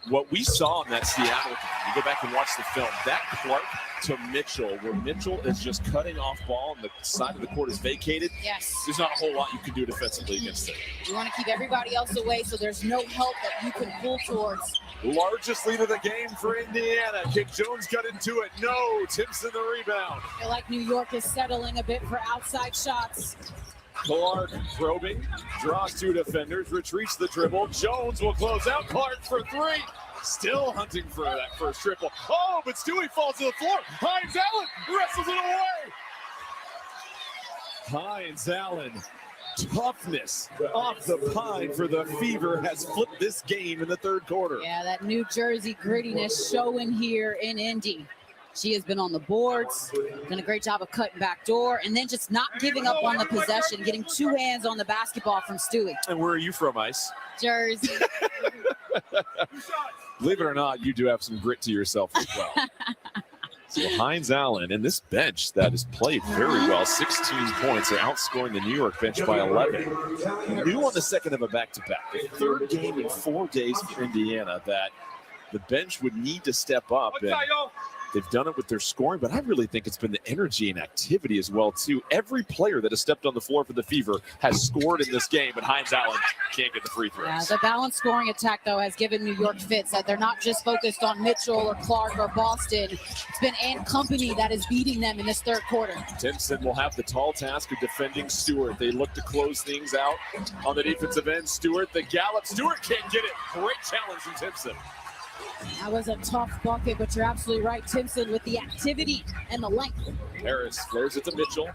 Speaker 10: what we saw in that Seattle game, you go back and watch the film, that Clark to Mitchell, where Mitchell is just cutting off ball and the side of the court is vacated.
Speaker 4: Yes.
Speaker 10: There's not a whole lot you can do defensively against it.
Speaker 4: You want to keep everybody else away so there's no help that you can pull towards.
Speaker 10: Largest lead of the game for Indiana. Kick Jones got into it. No, Timpson the rebound.
Speaker 4: I feel like New York is settling a bit for outside shots.
Speaker 10: Clark probing, draws two defenders, retreats the dribble. Jones will close out. Clark for three. Still hunting for that first triple. Oh, but Stewie falls to the floor. Hines Allen wrestles it away. Hines Allen, toughness off the pine for the Fever has flipped this game in the third quarter.
Speaker 4: Yeah, that New Jersey grittiness showing here in Indy. She has been on the boards, done a great job of cutting back door, and then just not giving up on the possession, getting two hands on the basketball from Stewie.
Speaker 10: And where are you from, Ice?
Speaker 4: Jersey.
Speaker 10: Believe it or not, you do have some grit to yourself as well. So Hines Allen and this bench that has played very well, 16 points. They're outscoring the New York bench by 11. New on the second of a back-to-back. The third game in 4 days for Indiana that the bench would need to step up. And they've done it with their scoring, but I really think it's been the energy and activity as well, too. Every player that has stepped on the floor for the Fever has scored in this game, but Hines Allen can't get the free throws.
Speaker 4: Yeah, the balanced scoring attack, though, has given New York fits that they're not just focused on Mitchell or Clark or Boston. It's been Ant Company that is beating them in this third quarter.
Speaker 10: Timpson will have the tall task of defending Stewart. They look to close things out on the defensive end. Stewart, the gallop. Stewart can't get it. Great challenge from Timpson.
Speaker 4: That was a tough bucket, but you're absolutely right. Timpson with the activity and the length.
Speaker 10: Harris flares it to Mitchell.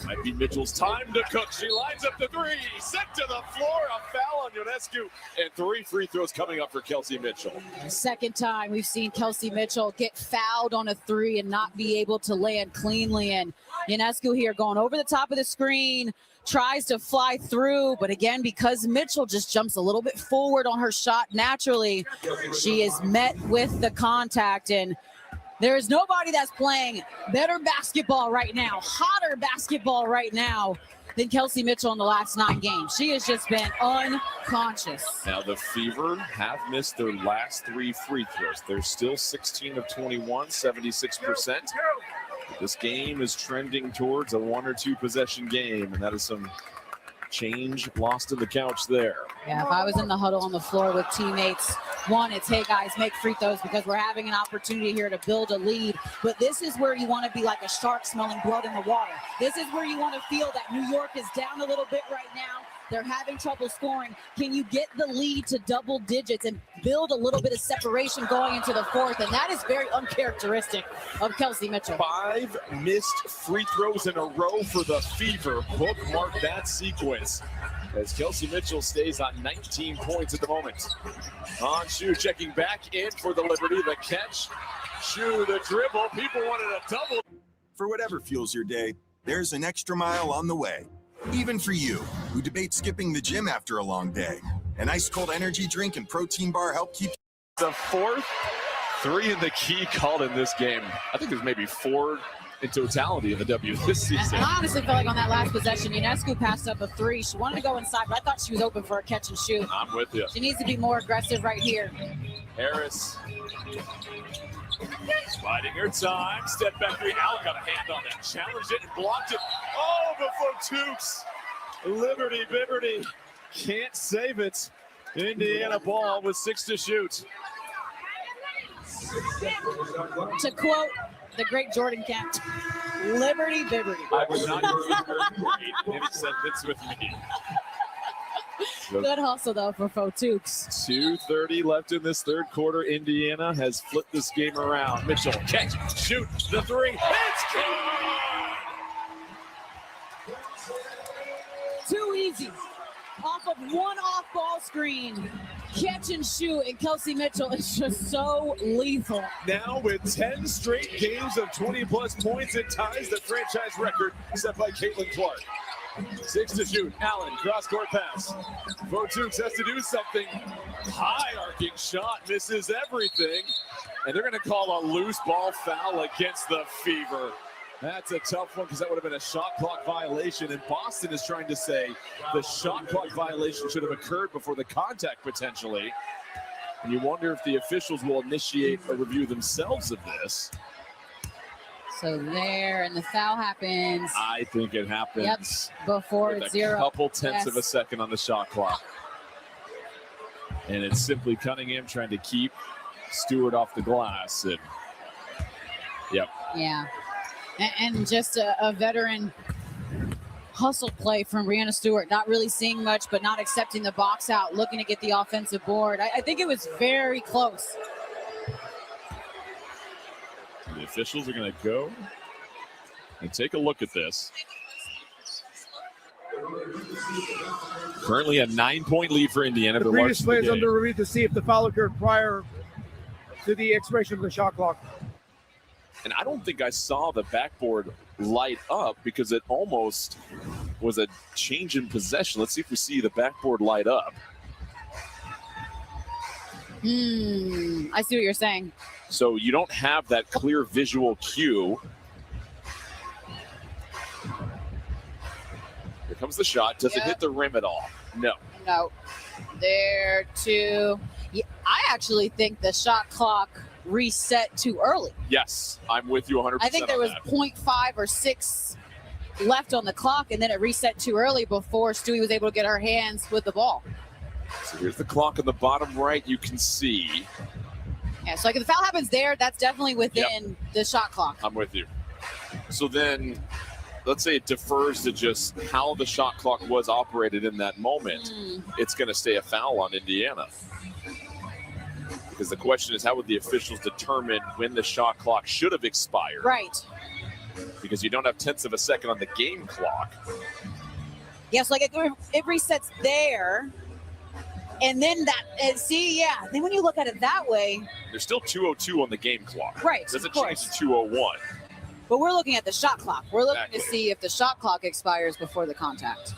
Speaker 10: Might be Mitchell's time to cook. She lines up the three. Sent to the floor. A foul on Ionescu. And 3 free throws coming up for Kelsey Mitchell.
Speaker 4: Second time we've seen Kelsey Mitchell get fouled on a three and not be able to land cleanly. And Ionescu here going over the top of the screen. Tries to fly through, but again, because Mitchell just jumps a little bit forward on her shot naturally, she is met with the contact, and there is nobody that's playing better basketball right now, hotter basketball right now than Kelsey Mitchell in the last 9 games. She has just been unconscious.
Speaker 10: Now the Fever have missed their last 3 free throws. They're still 16 of 21, 76%. This game is trending towards a 1 or 2 possession game, and that is some change lost in the couch there.
Speaker 4: Yeah, if I was in the huddle on the floor with teammates, one, it's, hey guys, make free throws because we're having an opportunity here to build a lead. But this is where you want to be like a shark smelling blood in the water. This is where you want to feel that New York is down a little bit right now. They're having trouble scoring. Can you get the lead to double digits and build a little bit of separation going into the fourth? And that is very uncharacteristic of Kelsey Mitchell.
Speaker 10: 5 missed free throws in a row for the Fever. Bookmark that sequence as Kelsey Mitchell stays on 19 points at the moment. On Shu checking back in for the Liberty. The catch. Shu the dribble. People wanted a double.
Speaker 5: For whatever fuels your day, there's an extra mile on the way. Even for you, who debate skipping the gym after a long day. An ice-cold energy drink and protein bar help keep...
Speaker 10: The 4th 3 in the key called in this game. I think there's maybe 4 in totality in the W this season.
Speaker 4: I honestly felt like on that last possession, Ionescu passed up a 3. She wanted to go inside, but I thought she was open for a catch and shoot.
Speaker 10: I'm with you.
Speaker 4: She needs to be more aggressive right here.
Speaker 10: Harris. Biding her time. Step back 3. Allen got a hand on that. Challenged it and blocked it. Oh, before Tukes. Liberty can't save it. Indiana ball with 6 to shoot.
Speaker 4: To quote the great Jordan Kent, Liberty Bibberty.
Speaker 10: I would not use the great in a sentence with me.
Speaker 4: Good hustle, though, for Fotukes.
Speaker 10: 2:30 left in this third quarter. Indiana has flipped this game around. Mitchell, catch, shoot, the three. It's good!
Speaker 4: Too easy. Off of one off-ball screen. Catch and shoot, and Kelsey Mitchell is just so lethal.
Speaker 10: Now with 10 straight games of 20-plus points, it ties the franchise record set by Caitlin Clark. 6 to shoot. Allen, cross-court pass. Fotukes has to do something. High arcing shot, misses everything. And they're going to call a loose ball foul against the Fever. That's a tough one because that would have been a shot clock violation. And Boston is trying to say the shot clock violation should have occurred before the contact potentially. And you wonder if the officials will initiate a review themselves of this.
Speaker 4: So there, and the foul happens.
Speaker 10: I think it happens.
Speaker 4: Yep, before
Speaker 10: with
Speaker 4: it's
Speaker 10: a
Speaker 4: 0.
Speaker 10: couple tenths of a second on the shot clock. And it's simply Cunningham trying to keep Stewart off the glass. And yep.
Speaker 4: Yeah. And just a veteran hustle play from Brianna Stewart. Not really seeing much, but not accepting the box out, looking to get the offensive board. I think it was very close.
Speaker 10: The officials are going to go and take a look at this. Currently a 9-point lead for Indiana.
Speaker 8: The previous play is under review to see if the foul occurred prior to the expiration of the shot clock.
Speaker 10: And I don't think I saw the backboard light up because it almost was a change in possession. Let's see if we see the backboard light up.
Speaker 4: I see what you're saying.
Speaker 10: So you don't have that clear visual cue. Here comes the shot. Does it hit the rim at all? No.
Speaker 4: No. There too. Yeah, I actually think the shot clock reset too early.
Speaker 10: Yes, I'm with you 100%.
Speaker 4: I think there was 0.5 or 6 left on the clock, and then it reset too early before Stewie was able to get her hands with the ball.
Speaker 10: So here's the clock on the bottom right. You can see.
Speaker 4: Yeah, so like if the foul happens there, that's definitely within the shot clock.
Speaker 10: I'm with you. So then, let's say it defers to just how the shot clock was operated in that moment. It's going to stay a foul on Indiana. Because the question is, how would the officials determine when the shot clock should have expired?
Speaker 4: Right.
Speaker 10: Because you don't have tenths of a second on the game clock.
Speaker 4: Yes, like it resets there. And then then when you look at it that way.
Speaker 10: There's still 2:02 on the game clock.
Speaker 4: Right,
Speaker 10: Doesn't
Speaker 4: of
Speaker 10: change
Speaker 4: course.
Speaker 10: to 2:01.
Speaker 4: But we're looking at the shot clock. We're looking to see if the shot clock expires before the contact.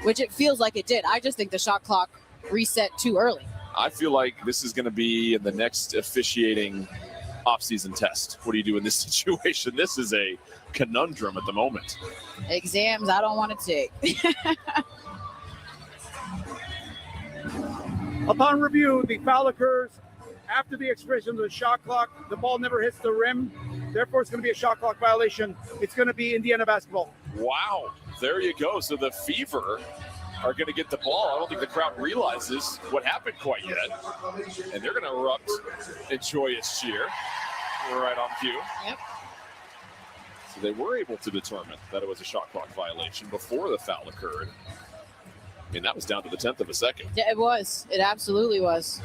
Speaker 4: Which it feels like it did. I just think the shot clock reset too early.
Speaker 10: I feel like this is going to be in the next officiating offseason test. What do you do in this situation? This is a conundrum at the moment.
Speaker 4: Exams I don't want to take.
Speaker 8: Upon review, the foul occurs after the expiration of the shot clock. The ball never hits the rim. Therefore, it's going to be a shot clock violation. It's going to be Indiana basketball.
Speaker 10: Wow. There you go. So the Fever are going to get the ball. I don't think the crowd realizes what happened quite yet. And they're going to erupt in joyous cheer. We're right on cue.
Speaker 4: Yep.
Speaker 10: So they were able to determine that it was a shot clock violation before the foul occurred. I mean, that was down to the 10th of a second.
Speaker 4: Yeah, it was. It absolutely was.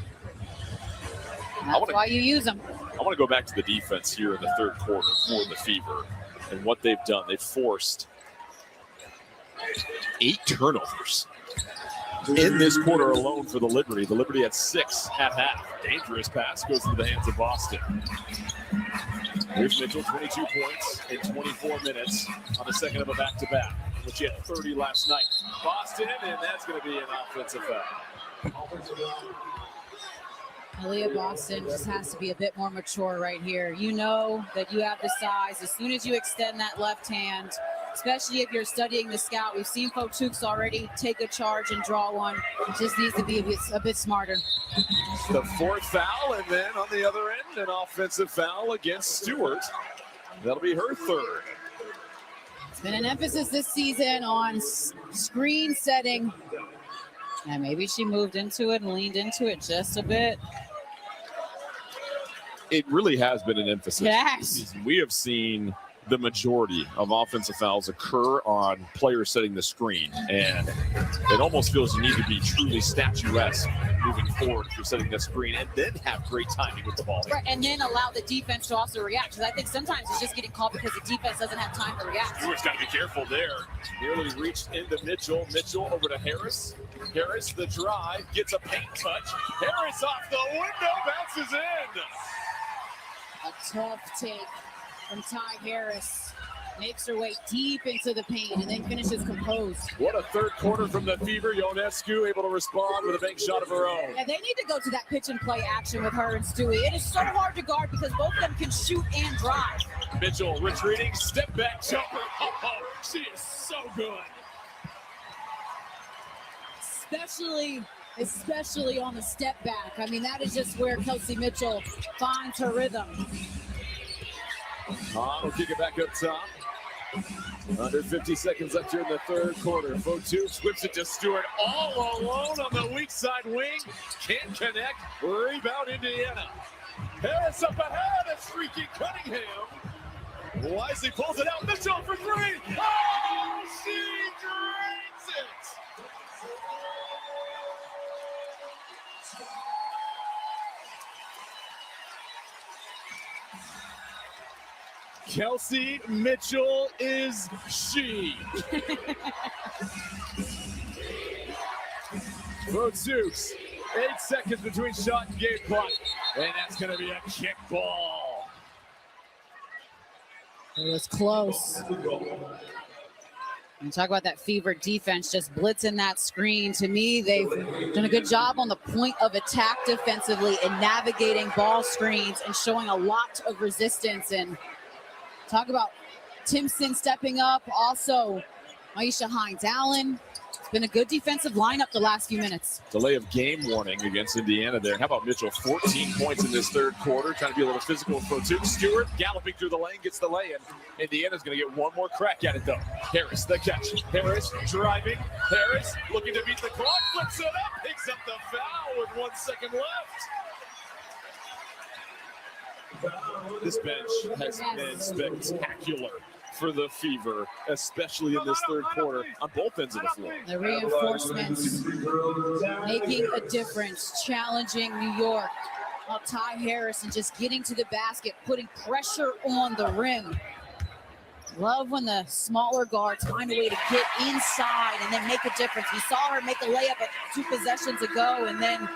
Speaker 4: That's why you use them.
Speaker 10: I want to go back to the defense here in the third quarter for the Fever and what they've done. They've forced 8 turnovers in this quarter alone for the Liberty. The Liberty had 6 at half. Dangerous pass goes into the hands of Boston. Here's Mitchell, 22 points in 24 minutes on the second of a back-to-back, which he had 30 last night. Boston, and that's going to be an offensive foul.
Speaker 4: Aaliyah Boston just has to be a bit more mature right here. You know that you have the size. As soon as you extend that left hand, especially if you're studying the scout, we've seen Fotukes already take a charge and draw one. Just needs to be a bit smarter.
Speaker 10: The 4th foul, and then on the other end, an offensive foul against Stewart. That'll be her 3rd.
Speaker 4: It's been an emphasis this season on screen setting. And maybe she moved into it and leaned into it just a bit.
Speaker 10: It really has been an emphasis.
Speaker 4: Yes.
Speaker 10: We have seen the majority of offensive fouls occur on players setting the screen. And it almost feels you need to be truly statuesque moving forward if you're setting the screen, and then have great timing with the ball.
Speaker 4: Right, and then allow the defense to also react. Because I think sometimes it's just getting caught because the defense doesn't have time to react.
Speaker 10: Stewart's got to be careful there. Nearly reached into Mitchell. Mitchell over to Harris. Harris, the drive, gets a paint touch. Harris off the window, bounces in.
Speaker 4: A tough take from Ty Harris. Makes her way deep into the paint and then finishes composed.
Speaker 10: What a third quarter from the Fever. Ionescu able to respond with a bank shot of her own.
Speaker 4: Yeah, they need to go to that pitch and play action with her and Stewie. It is so hard to guard because both of them can shoot and drive.
Speaker 10: Mitchell retreating, step back jumper. Oh, she is so good.
Speaker 4: Especially on the step back. I mean, that is just where Kelsey Mitchell finds her rhythm.
Speaker 10: We'll kick it back up top. Under 50 seconds left here in the third quarter. Fotu whips it to Stewart all alone on the weak side wing. Can't connect. Rebound Indiana. Harris up ahead. A streaky Cunningham. Wisely pulls it out. Mitchell for three. Oh, she drains it. Kelsey Mitchell is she. Fotu, 8 seconds between shot and game clock. And that's going to be a kick ball.
Speaker 4: It was close. And talk about that Fever defense just blitzing that screen. To me, they've done a good job on the point of attack defensively and navigating ball screens and showing a lot of resistance. And talk about Timpson stepping up. Also, Aisha Hines-Allen. It's been a good defensive lineup the last few minutes.
Speaker 10: Delay of game warning against Indiana there. How about Mitchell? 14 points in this third quarter. Trying to be a little physical for two. Stewart galloping through the lane, gets the lay-in. Indiana's going to get one more crack at it, though. Harris, the catch. Harris driving. Harris looking to beat the clock. Flips it up. Picks up the foul with 1 second left. This bench has been spectacular for the Fever, especially in this third quarter on both ends of the floor.
Speaker 4: The reinforcements making a difference, challenging New York. Ty Harris and just getting to the basket, putting pressure on the rim. Love when the smaller guards find a way to get inside and then make a difference. We saw her make a layup 2 possessions ago and then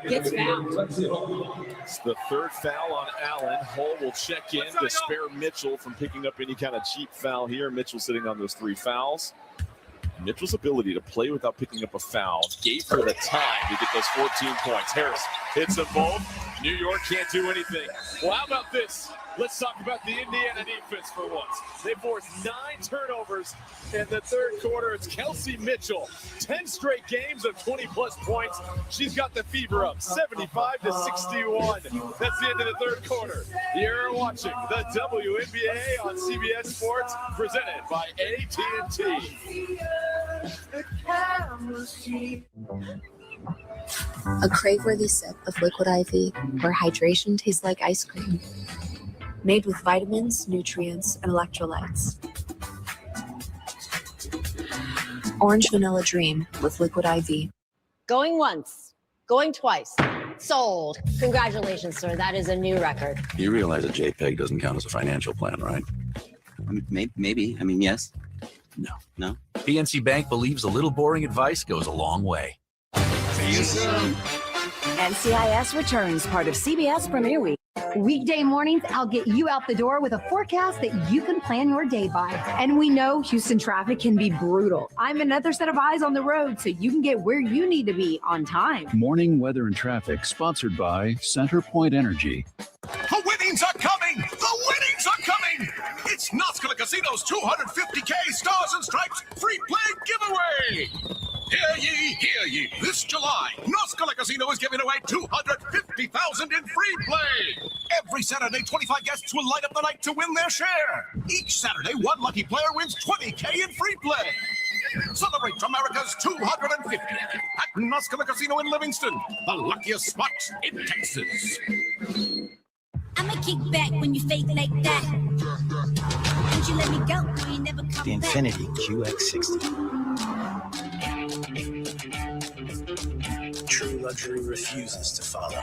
Speaker 4: gets fouled.
Speaker 10: It's the third foul on Allen. Hull will check in to spare Mitchell from picking up any kind of cheap foul here. Mitchell sitting on those 3 fouls. Mitchell's ability to play without picking up a foul gave her the time to get those 14 points. Harris hits them both. New York can't do anything. Well, how about this? Let's talk about the Indiana defense for once. They forced 9 turnovers in the third quarter. It's Kelsey Mitchell. 10 straight games of 20-plus points. She's got the Fever up 75-61. That's the end of the third quarter. You're watching the WNBA on CBS Sports, presented by AT&T.
Speaker 11: A crave-worthy sip of liquid IV, where hydration tastes like ice cream. Made with vitamins, nutrients, and electrolytes. Orange Vanilla Dream with liquid IV.
Speaker 6: Going once, going twice. Sold. Congratulations, sir. That is a new record.
Speaker 12: You realize a JPEG doesn't count as a financial plan, right?
Speaker 15: Maybe. I mean, yes. No.
Speaker 18: PNC Bank believes a little boring advice goes a long way. See you soon.
Speaker 19: NCIS returns, part of CBS Premier Week. Weekday mornings, I'll get you out the door with a forecast that you can plan your day by. And we know Houston traffic can be brutal. I'm another set of eyes on the road so you can get where you need to be on time.
Speaker 22: Morning weather and traffic sponsored by CenterPoint Energy.
Speaker 26: The winnings are coming! The winnings are coming! It's Noscala Casino's 250K Stars and Stripes free play giveaway! Hear ye! This July, Noscala Casino is giving away $250,000 in free play! Every Saturday, 25 guests will light up the night to win their share! Each Saturday, one lucky player wins $20K in free play! Celebrate America's 250th at Noscala Casino in Livingston, the luckiest spot in Texas.
Speaker 27: I'ma kick back when you fake like that. And
Speaker 3: The Infinity QX60. True luxury refuses to follow.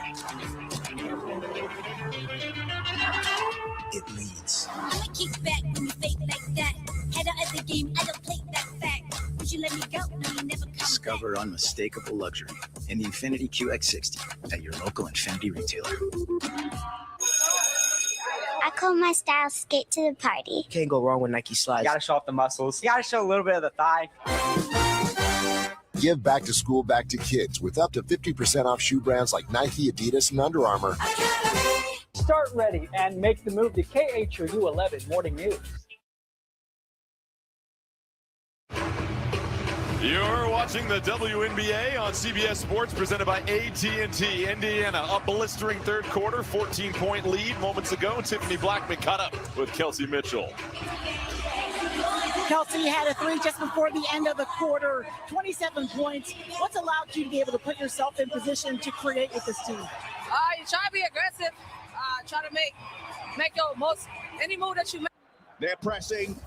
Speaker 3: It leads.
Speaker 7: I'ma kick back when you fake like that. Head out of the game, I don't play that fact. Would you let me go? No, you never come
Speaker 3: Discover unmistakable luxury in the Infinity QX60 at your local Infinity retailer.
Speaker 7: I call my style skate to the party.
Speaker 3: Can't go wrong with Nike slides.
Speaker 13: You gotta show off the muscles. You gotta show a little bit of the thigh.
Speaker 16: Give back to school, back to kids with up to 50% off shoe brands like Nike, Adidas, and Under Armour.
Speaker 20: Start ready and make the move to KHOU 11 Morning News.
Speaker 10: You're watching the WNBA on CBS Sports, presented by AT&T. Indiana, a blistering third quarter, 14-point lead moments ago. Tiffany Blackman caught up with Kelsey Mitchell.
Speaker 17: Kelsey had a three just before the end of the quarter, 27 points. What's allowed you to be able to put yourself in position to create with this team?
Speaker 23: You try to be aggressive. Try to make your most, any move that you make.
Speaker 26: They're pressing.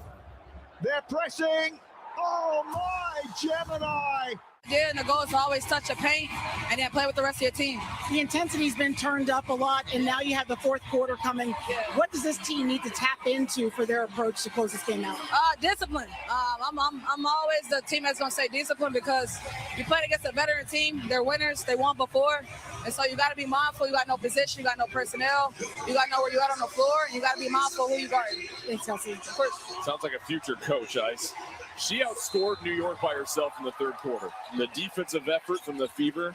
Speaker 26: They're pressing. Oh my Gemini!
Speaker 23: Yeah, and the goal is to always touch the paint and then play with the rest of your team.
Speaker 17: The intensity's been turned up a lot, and now you have the fourth quarter coming.
Speaker 23: Yeah.
Speaker 17: What does this team need to tap into for their approach to close this game out?
Speaker 23: Discipline. I'm always the team that's gonna say discipline, because you play against a veteran team. They're winners. They won before, and so you got to be mindful. You got no position. You got no personnel. You got to know where you at on the floor, and you got to be mindful of who you guard.
Speaker 17: Thanks, Kelsey.
Speaker 23: Of course.
Speaker 10: Sounds like a future coach, Ice. She outscored New York by herself in the third quarter. The defensive effort from the Fever,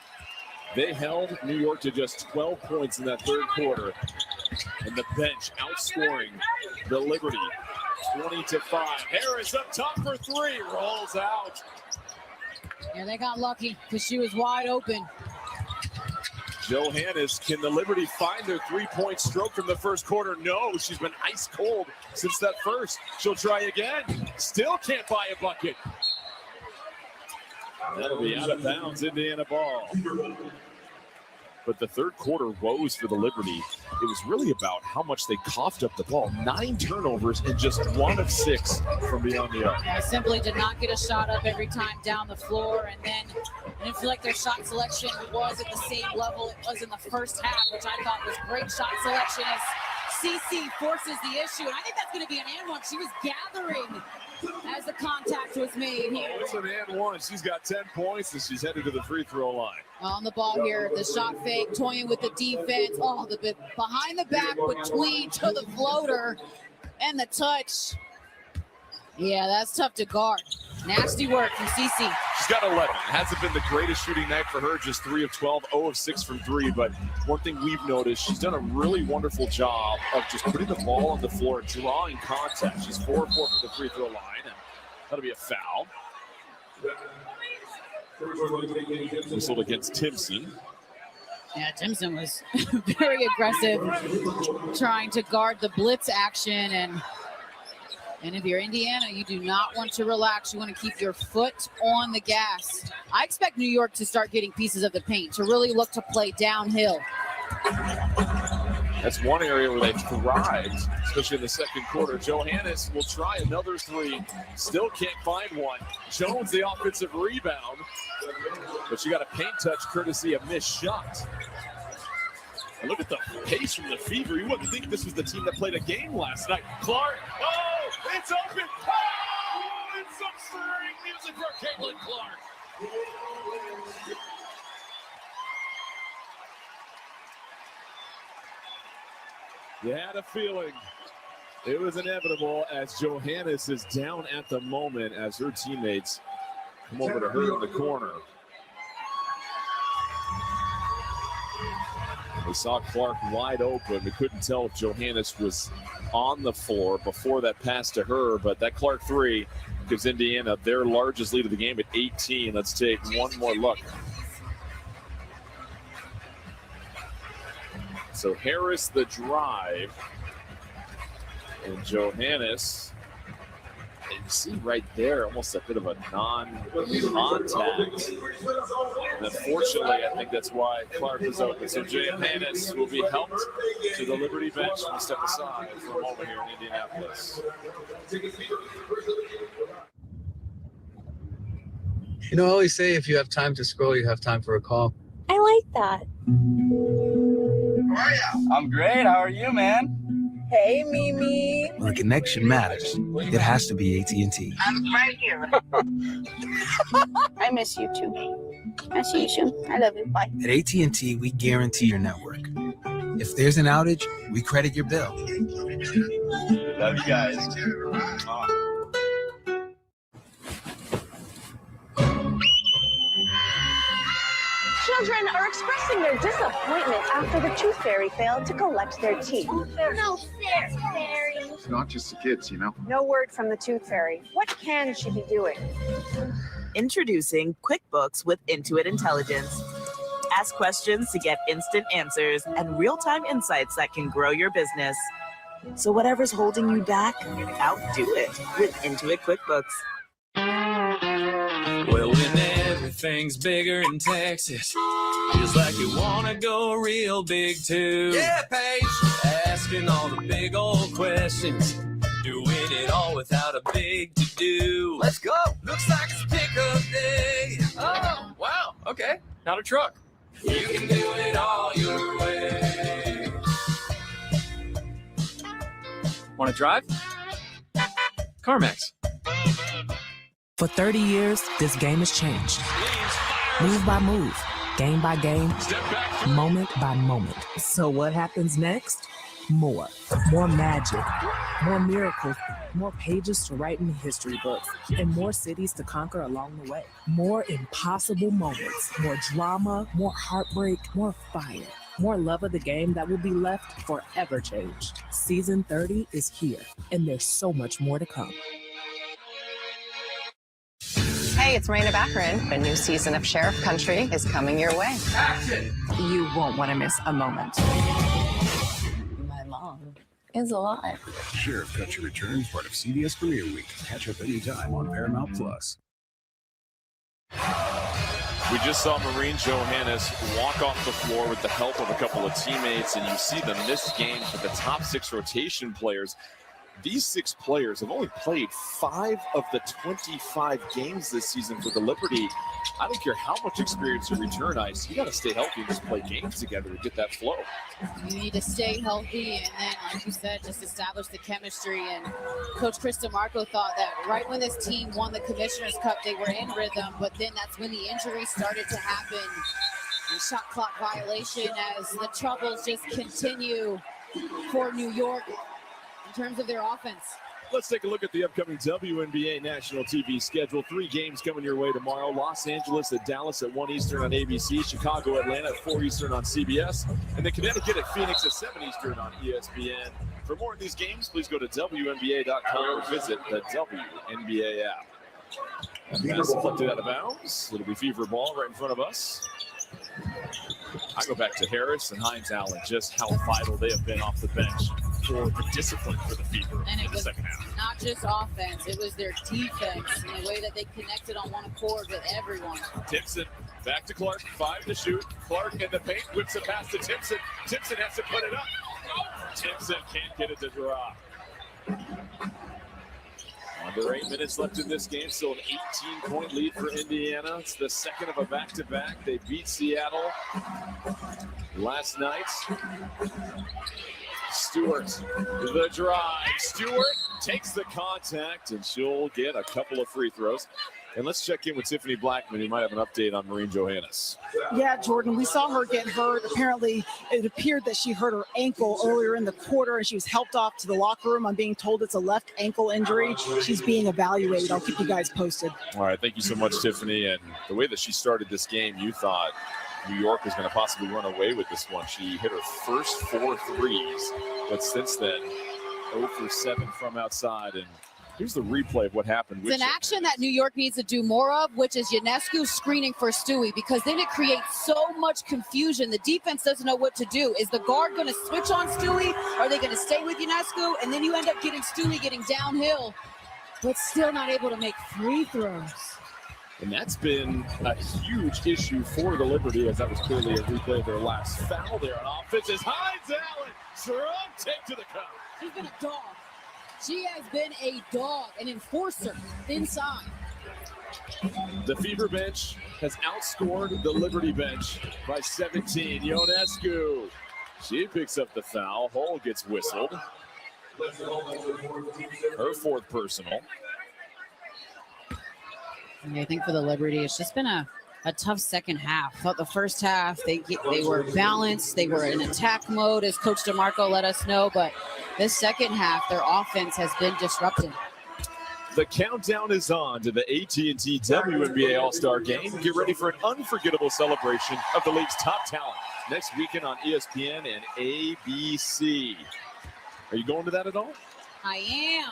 Speaker 10: they held New York to just 12 points in that third quarter. And the bench outscoring the Liberty 20-5. Harris up top for three, rolls out.
Speaker 4: Yeah, they got lucky because she was wide open.
Speaker 10: Johannes, can the Liberty find their three-point stroke from the first quarter? No, she's been ice cold since that first. She'll try again. Still can't buy a bucket. That'll be out of bounds, Indiana ball. But the third quarter woes for the Liberty. It was really about how much they coughed up the ball. 9 turnovers and just 1 of 6 from beyond the arc.
Speaker 4: They simply did not get a shot up every time down the floor, and then I didn't feel like their shot selection was at the same level it was in the first half, which I thought was great shot selection as CC forces the issue. And I think that's going to be an and one. She was gathering as the contact was made here.
Speaker 10: It's an and one. She's got 10 points, and she's headed to the free throw line.
Speaker 4: On the ball here, the shot fake, toying with the defense. Oh, the bit behind the back between to the floater and the touch. Yeah, that's tough to guard. Nasty work from CC.
Speaker 10: She's got 11. It hasn't been the greatest shooting night for her, just 3 of 12, 0 of 6 from 3. But one thing we've noticed, she's done a really wonderful job of just putting the ball on the floor, drawing contact. She's 4 of 4 from the free throw line, and that'll be a foul. Whistled against Timpson.
Speaker 4: Yeah, Timpson was very aggressive, trying to guard the blitz action. And if you're Indiana, you do not want to relax. You want to keep your foot on the gas. I expect New York to start getting pieces of the paint, to really look to play downhill.
Speaker 10: That's one area where they thrived, especially in the second quarter. Johannes will try another three. Still can't find one. Jones, the offensive rebound. But she got a paint touch courtesy of missed shot. And look at the pace from the Fever. You wouldn't think this was the team that played a game last night. Clark, oh, it's open. Oh, it's some stirring music for Caitlin Clark. You had a feeling it was inevitable, as Johannes is down at the moment as her teammates come over to her in the corner. We saw Clark wide open. We couldn't tell if Johannes was on the floor before that pass to her, but that Clark three gives Indiana their largest lead of the game at 18. Let's take one more look. So Harris the drive, and Johannes you see right there almost a bit of a non-contact. And unfortunately, I think that's why Clark is open. So Johannes will be helped to the Liberty bench and step aside for a moment here in Indianapolis.
Speaker 1: You know, I always say if you have time to scroll, you have time for a call.
Speaker 6: I like that.
Speaker 13: How are you? I'm great. How are you, man?
Speaker 6: Hey, Mimi.
Speaker 3: When a connection matters, it has to be AT&T.
Speaker 6: I'm right here. I miss you too. I see you soon. I love you. Bye.
Speaker 3: At AT&T, we guarantee your network. If there's an outage, we credit your bill.
Speaker 13: Love you guys.
Speaker 6: Children are expressing their disappointment after the tooth fairy failed to collect their teeth.
Speaker 7: No fair, fairy.
Speaker 2: It's not just the kids, you know.
Speaker 6: No word from the tooth fairy. What can she be doing?
Speaker 9: Introducing QuickBooks with Intuit Intelligence. Ask questions to get instant answers and real-time insights that can grow your business. So whatever's holding you back, outdo it with Intuit QuickBooks.
Speaker 14: Well, when everything's bigger in Texas, feels like you want to go real big too.
Speaker 24: Yeah, Paige.
Speaker 14: Asking all the big old questions, doing it all without a big to-do.
Speaker 24: Let's go. Looks like it's pickup day.
Speaker 14: Oh, wow. Okay. Not a truck. You can do it all your way. Want to drive? CarMax.
Speaker 25: For 30 years, this game has changed. Move by move, game by game, moment by moment. So what happens next? More. More magic, more miracles, more pages to write in the history books, and more cities to conquer along the way. More impossible moments, more drama, more heartbreak, more fire, more love of the game that will be left forever changed. Season 30 is here, and there's so much more to come.
Speaker 27: Hey, it's Marina Baccarin. A new season of Sheriff Country is coming your way.
Speaker 24: Action!
Speaker 27: You won't want to miss a moment. My mom is alive.
Speaker 22: Sheriff Country returns, part of CBS Premiere Week. Catch up anytime on Paramount Plus.
Speaker 10: We just saw Maureen Johannes walk off the floor with the help of a couple of teammates, and you see the missed games for the top 6 rotation players. These 6 players have only played 5 of the 25 games this season for the Liberty. I don't care how much experience you return ice, you got to stay healthy and just play games together to get that flow.
Speaker 4: You need to stay healthy and then, like you said, just establish the chemistry. And Coach Chris DeMarco thought that right when this team won the Commissioner's Cup, they were in rhythm, but then that's when the injuries started to happen. The shot clock violation as the troubles just continue for New York in terms of their offense.
Speaker 10: Let's take a look at the upcoming WNBA national TV schedule. 3 games coming your way tomorrow. Los Angeles at Dallas at 1 Eastern on ABC. Chicago, Atlanta at 4 Eastern on CBS. And then Connecticut at Phoenix at 7 Eastern on ESPN. For more of these games, please go to WNBA.com or visit the WNBA app. And pass deflected out of bounds. It'll be Fever ball right in front of us. I go back to Harris and Hines Allen, just how vital they have been off the bench for the discipline for the Fever
Speaker 4: And
Speaker 10: in
Speaker 4: it
Speaker 10: the
Speaker 4: was
Speaker 10: second half.
Speaker 4: not just offense, it was their defense and the way that they connected on one accord with everyone.
Speaker 10: Timpson back to Clark, 5 to shoot. Clark in the paint, whips it past to Timpson. Timpson has to put it up. Timpson can't get it to drop. Under 8 minutes left in this game, still an 18-point lead for Indiana. It's the second of a back-to-back. They beat Seattle last night. Stewart, the drive. Stewart takes the contact, and she'll get a couple of free throws. And let's check in with Tiffany Blackman, who might have an update on Maureen Johannes.
Speaker 17: Yeah, Jordan, we saw her get hurt. Apparently, it appeared that she hurt her ankle earlier in the quarter, and she was helped off to the locker room. I'm being told it's a left ankle injury. She's being evaluated. I'll keep you guys posted.
Speaker 10: All right, thank you so much, Tiffany. And the way that she started this game, you thought New York was going to possibly run away with this one. She hit her first 4 threes, but since then, 0 for 7 from outside. And here's the replay of what happened.
Speaker 4: It's an action that New York needs to do more of, which is Ionescu screening for Stewie, because then it creates so much confusion. The defense doesn't know what to do. Is the guard going to switch on Stewie? Are they going to stay with Ionescu? And then you end up getting Stewie getting downhill. but still not able to make free throws.
Speaker 10: And that's been a huge issue for the Liberty, as that was clearly a replay of their last foul there on offense. As Hines Allen, strong take to the cup.
Speaker 4: She's been a dog. She has been a dog, an enforcer inside.
Speaker 10: The Fever bench has outscored the Liberty bench by 17. Ionescu, she picks up the foul. Hull gets whistled. Her fourth personal.
Speaker 4: I think for the Liberty, it's just been a tough second half. Thought the first half, they were balanced. They were in attack mode, as Coach DeMarco let us know. But this second half, their offense has been disrupted.
Speaker 10: The countdown is on to the AT&T WNBA All-Star Game. Get ready for an unforgettable celebration of the league's top talent next weekend on ESPN and ABC. Are you going to that at all?
Speaker 4: I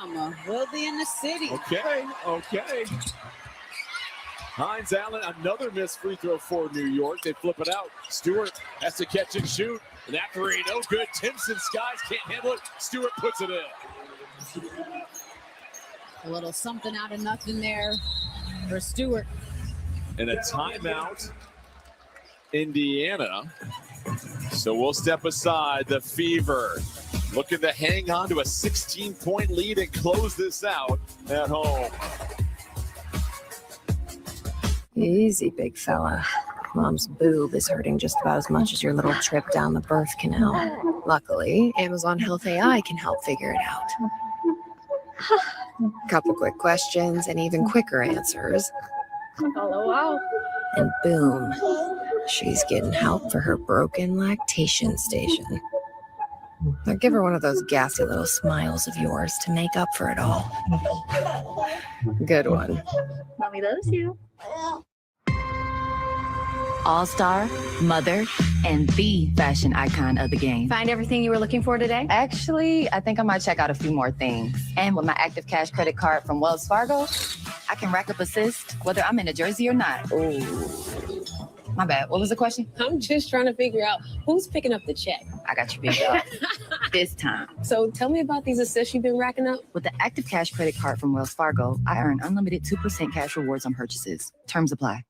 Speaker 4: am. We'll be in the city.
Speaker 10: Okay. Hines Allen, another missed free throw for New York. They flip it out. Stewart has to catch and shoot. And that three, no good. Timpson Skies can't handle it. Stewart puts it in.
Speaker 4: A little something out of nothing there for Stewart.
Speaker 10: And a timeout, Indiana. So we'll step aside. The Fever looking to hang on to a 16-point lead and close this out at home.
Speaker 6: Easy, big fella. Mom's boob is hurting just about as much as your little trip down the birth canal. Luckily, Amazon Health AI can help figure it out. Couple quick questions and even quicker answers.
Speaker 19: Oh, wow.
Speaker 6: And boom, she's getting help for her broken lactation station. Now give her one of those gassy little smiles of yours to make up for it all. Good one.
Speaker 19: Mommy loves you.
Speaker 5: All-star, mother, and the fashion icon of the game.
Speaker 19: Find everything you were looking for today?
Speaker 5: Actually, I think I might check out a few more things. And with my Active Cash credit card from Wells Fargo, I can rack up assists whether I'm in a jersey or not. Ooh. My bad. What was the question?
Speaker 8: I'm just trying to figure out who's picking up the check.
Speaker 5: I got you big up. This time.
Speaker 8: So tell me about these assists you've been racking up.
Speaker 5: With the Active Cash credit card from Wells Fargo, I earn unlimited 2% cash rewards on purchases. Terms apply.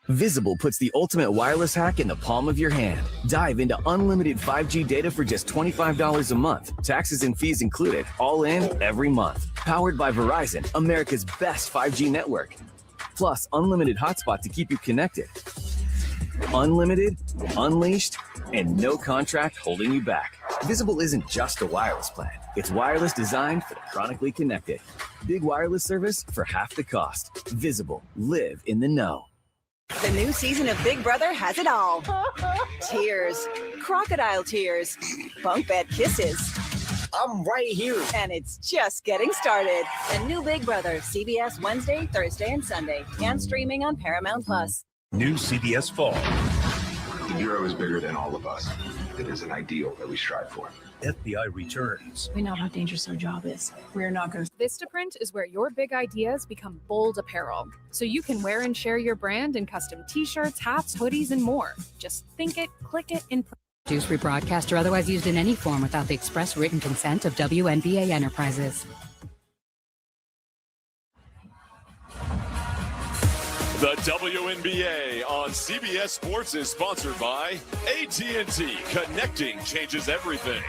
Speaker 11: Visible puts the ultimate wireless hack in the palm of your hand. Dive into unlimited 5G data for just $25 a month. Taxes and fees included, all in every month. Powered by Verizon, America's best 5G network. Plus, unlimited hotspot to keep you connected. Unlimited, unleashed, and no contract holding you back. Visible isn't just a wireless plan. It's wireless designed for the chronically connected. Big wireless service for half the cost. Visible. Live in the know.
Speaker 12: The new season of Big Brother has it all. Tears, crocodile tears, bunk bed kisses. I'm right here. And it's just getting started. The new Big Brother, CBS Wednesday, Thursday, and Sunday, and streaming on Paramount+.
Speaker 22: New CBS Fall.
Speaker 2: The Bureau is bigger than all of us. It is an ideal that we strive for.
Speaker 22: FBI returns.
Speaker 19: We know how dangerous our job is. We're not going to.
Speaker 15: Vistaprint is where your big ideas become bold apparel. So you can wear and share your brand in custom t-shirts, hats, hoodies, and more. Just think it, click it, and
Speaker 18: News rebroadcast or otherwise used in any form without the express written consent of WNBA Enterprises.
Speaker 10: The WNBA on CBS Sports is sponsored by AT&T. Connecting changes everything.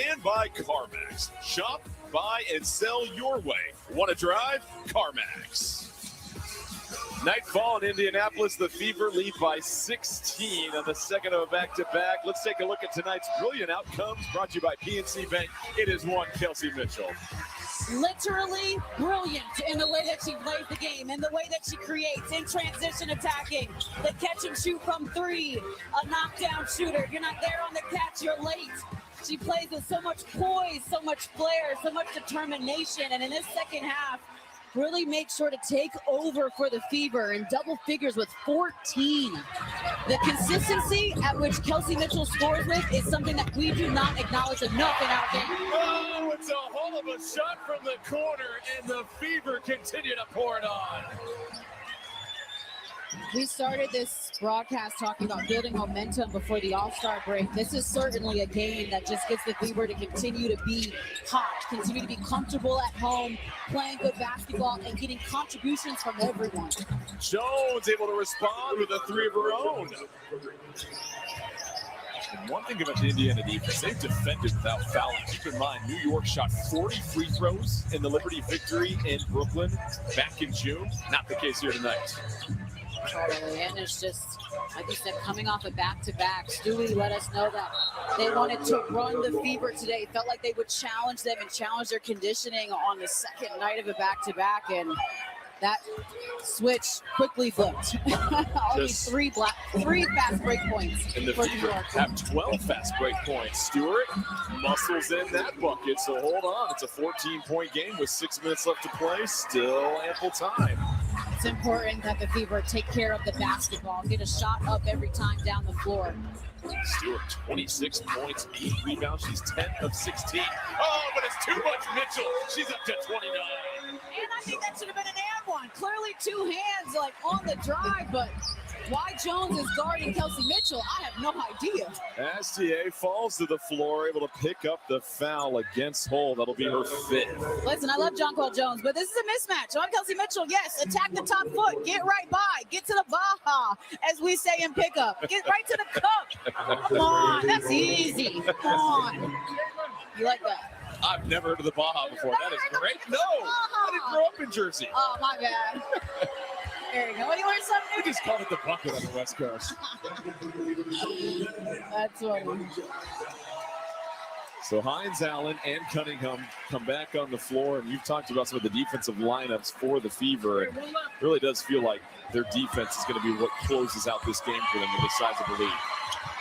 Speaker 10: And by CarMax. Shop, buy, and sell your way. Want to drive? CarMax. Nightfall in Indianapolis. The Fever lead by 16 on the second of a back-to-back. Let's take a look at tonight's brilliant outcomes brought to you by PNC Bank. It is one Kelsey Mitchell.
Speaker 4: Literally brilliant in the way that she plays the game, in the way that she creates in transition attacking, the catch and shoot from three, a knockdown shooter. If you're not there on the catch, you're late. She plays with so much poise, so much flair, so much determination, and in this second half, really make sure to take over for the Fever in double figures with 14. The consistency at which Kelsey Mitchell scores with is something that we do not acknowledge enough in our game.
Speaker 10: Oh, it's a hell of a shot from the corner, and the Fever continue to pour it on.
Speaker 4: We started this broadcast talking about building momentum before the All-Star break. This is certainly a game that just gets the Fever to continue to be hot, continue to be comfortable at home, playing good basketball, and getting contributions from everyone.
Speaker 10: Jones able to respond with a three of her own. And one thing about the Indiana defense, they've defended without fouling. Keep in mind, New York shot 40 free throws in the Liberty victory in Brooklyn back in June. Not the case here tonight.
Speaker 4: Totally, and it's just, like you said, coming off a back-to-back. Stewie let us know that they wanted to run the Fever today. Felt like they would challenge them and challenge their conditioning on the second night of a back-to-back, and that switch quickly flipped. Only three fast break points.
Speaker 10: And the
Speaker 4: for New
Speaker 10: Fever
Speaker 4: York.
Speaker 10: have 12 fast break points. Stewart muscles in that bucket, so hold on. It's a 14-point game with 6 minutes left to play. Still ample time.
Speaker 4: It's important that the Fever take care of the basketball, get a shot up every time down the floor.
Speaker 10: Stewart, 26 points, 8 rebounds. She's 10 of 16. Oh, but it's too much Mitchell. She's up to 29.
Speaker 4: And I think that should have been an and one. Clearly 2 hands like on the drive, but why Jones is guarding Kelsey Mitchell, I have no idea.
Speaker 10: STA falls to the floor, able to pick up the foul against Hull. That'll be her 5th.
Speaker 4: Listen, I love Jonquel Jones, but this is a mismatch. I'm Kelsey Mitchell. Yes, attack the top foot. Get right by. Get to the Baja, as we say in pickup. Get right to the cup. Come on. That's easy. Come on. You like that?
Speaker 10: I've never heard of the Baja before. That is great. No, I didn't grow up in Jersey.
Speaker 4: Oh, my bad. There you go. What, you learned something new
Speaker 10: We just
Speaker 4: today?
Speaker 10: call it the bucket on the West Coast.
Speaker 4: That's funny.
Speaker 10: So Hines, Allen, and Cunningham come back on the floor, and you've talked about some of the defensive lineups for the Fever. It really does feel like their defense is going to be what closes out this game for them and decides the lead.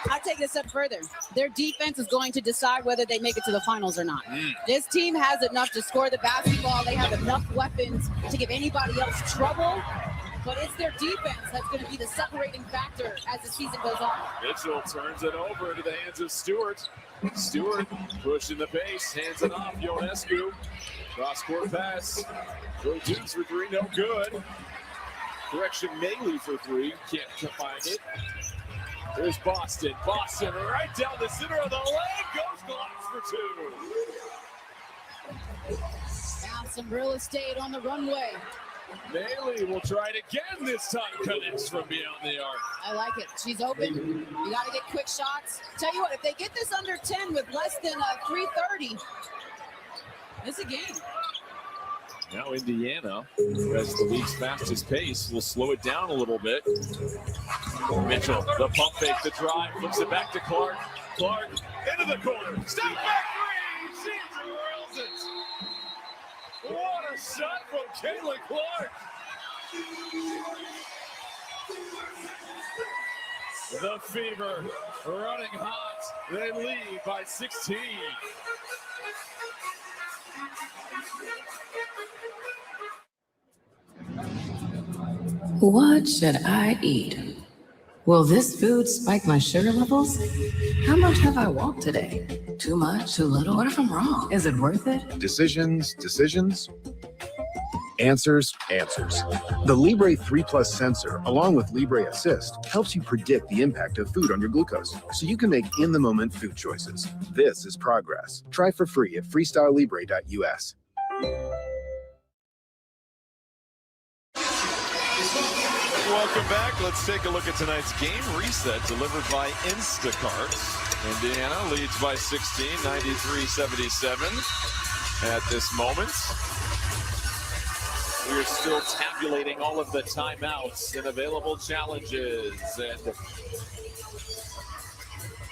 Speaker 4: I take it a step further. Their defense is going to decide whether they make it to the finals or not. This team has enough to score the basketball. They have enough weapons to give anybody else trouble. But it's their defense that's going to be the separating factor as the season goes on.
Speaker 10: Mitchell turns it over to the hands of Stewart. Stewart pushing the base, hands it off. Ionescu. Cross-court pass. Throw twos for 3, no good. Correction, Maley for 3. Can't find it. There's Boston. Boston right down the center of the lane. Goes Glass for 2.
Speaker 4: Found some real estate on the runway.
Speaker 10: Maley will try it again this time. Connects from beyond the arc.
Speaker 4: I like it. She's open. You got to get quick shots. Tell you what, if they get this under 10 with less than 3:30, it's a game.
Speaker 10: Now Indiana, who has the league's fastest pace, will slow it down a little bit. Mitchell, the pump fake, the drive, flips it back to Clark. Clark into the corner. Step back 3. She drills it. What a shot from Caitlin Clark. The Fever running hot. They lead by 16.
Speaker 25: What should I eat? Will this food spike my sugar levels? How much have I walked today? Too much? Too little? What if I'm wrong? Is it worth it?
Speaker 22: Decisions. Answers. The Libre 3 Plus sensor, along with Libre Assist, helps you predict the impact of food on your glucose, so you can make in-the-moment food choices. This is progress. Try for free at freestylelibre.us.
Speaker 10: Welcome back. Let's take a look at tonight's game reset delivered by Instacart. Indiana leads by 16, 93-77 at this moment. We're still tabulating all of the timeouts and available challenges, and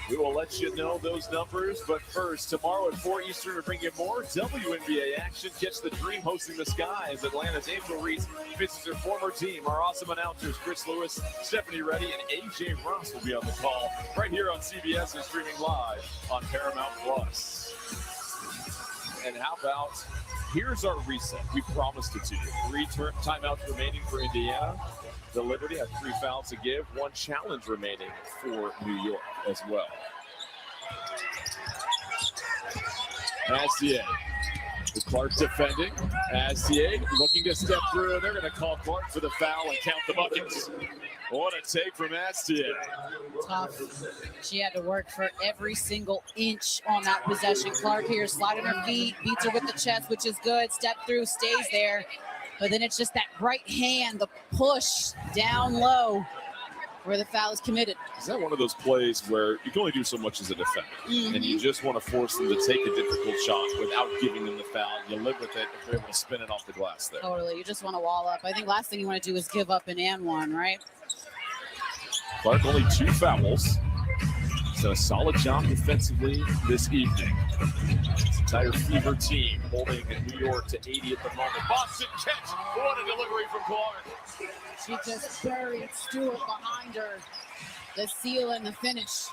Speaker 10: we will let you know those numbers. But first, tomorrow at 4 Eastern, we're bringing you more WNBA action. Catch the Dream hosting the Sky as Atlanta's Angel Reese visits her former team. Our awesome announcers, Chris Lewis, Stephanie Reddy, and AJ Ross will be on the call right here on CBS and streaming live on Paramount Plus. And how about, here's our reset. We promised it to you. 3 timeouts remaining for Indiana. The Liberty have 3 fouls to give, 1 challenge remaining for New York as well. SCA Clark defending. Astier looking to step through. They're going to call Clark for the foul and count the buckets. What a take from Astier.
Speaker 4: Tough. She had to work for every single inch on that possession. Clark here sliding her feet, beats her with the chest, which is good. Step through, stays there. But then it's just that right hand, the push down low where the foul is committed.
Speaker 10: Is that one of those plays where you can only do so much as a defender, and you just want to force them to take a difficult shot without giving them the foul? You live with it if they're able to spin it off the glass there.
Speaker 4: Totally. You just want to wall up. I think last thing you want to do is give up an and one, right?
Speaker 10: Clark only 2 fouls. So a solid job defensively this evening. This entire Fever team holding New York to 80 at the moment. Boston catch. What a delivery from Clark.
Speaker 4: She just buried Stewart behind her. The seal and the finish.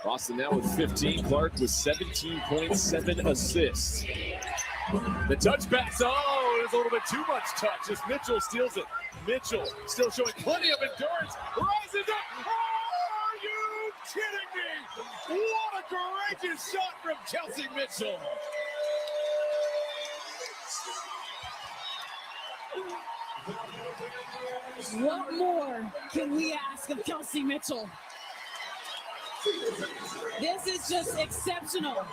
Speaker 10: Boston now with 15. Clark with 17.7 assists. The touchback. Oh, there's a little bit too much touch as Mitchell steals it. Mitchell still showing plenty of endurance. Rises up. Are you kidding me? What a courageous shot from Kelsey Mitchell.
Speaker 4: What more can we ask of Kelsey Mitchell? This is just exceptional.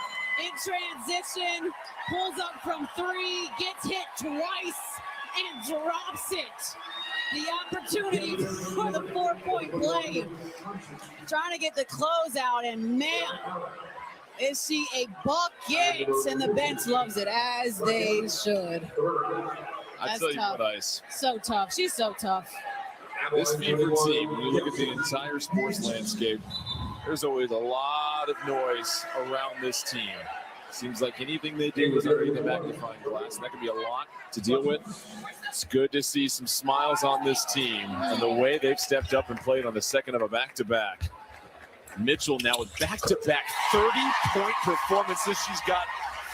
Speaker 4: In transition, pulls up from 3, gets hit twice, and drops it. The opportunity for the 4-point play. Trying to get the closeout, and man, is she a bucket, and the bench loves it, as they should.
Speaker 10: I tell you what, Ice.
Speaker 4: So tough. She's so tough.
Speaker 10: This Fever team, when you look at the entire sports landscape, there's always a lot of noise around this team. Seems like anything they do is underneath the magnifying glass. That could be a lot to deal with. It's good to see some smiles on this team and the way they've stepped up and played on the second of a back-to-back. Mitchell now with back-to-back 30-point performances. She's got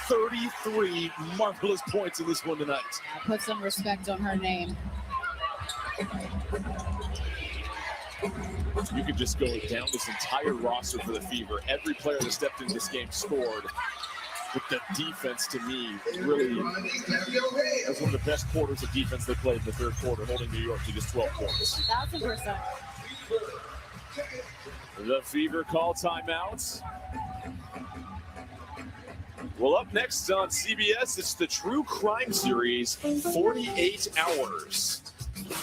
Speaker 10: 33 marvelous points in this one tonight.
Speaker 4: Put some respect on her name.
Speaker 10: You could just go down this entire roster for the Fever. Every player that stepped into this game scored. But the defense, to me, really was one of the best quarters of defense they played in the third quarter, holding New York to just 12 points.
Speaker 4: 1,000%.
Speaker 10: The Fever call timeouts. Well, up next on CBS, it's the True Crime Series, 48 Hours.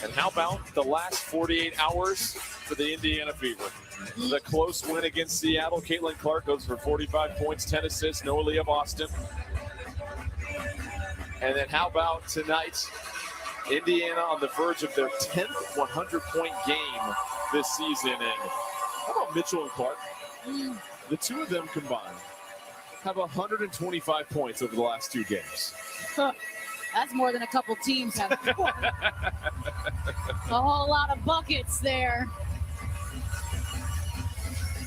Speaker 10: And how about the last 48 hours for the Indiana Fever? The close win against Seattle. Caitlin Clark goes for 45 points, 10 assists. No Aaliyah Boston. And then how about tonight? Indiana on the verge of their 10th 100-point game this season. And how about Mitchell and Clark? The two of them combined have 125 points over the last 2 games.
Speaker 4: That's more than a couple teams have. A whole lot of buckets there.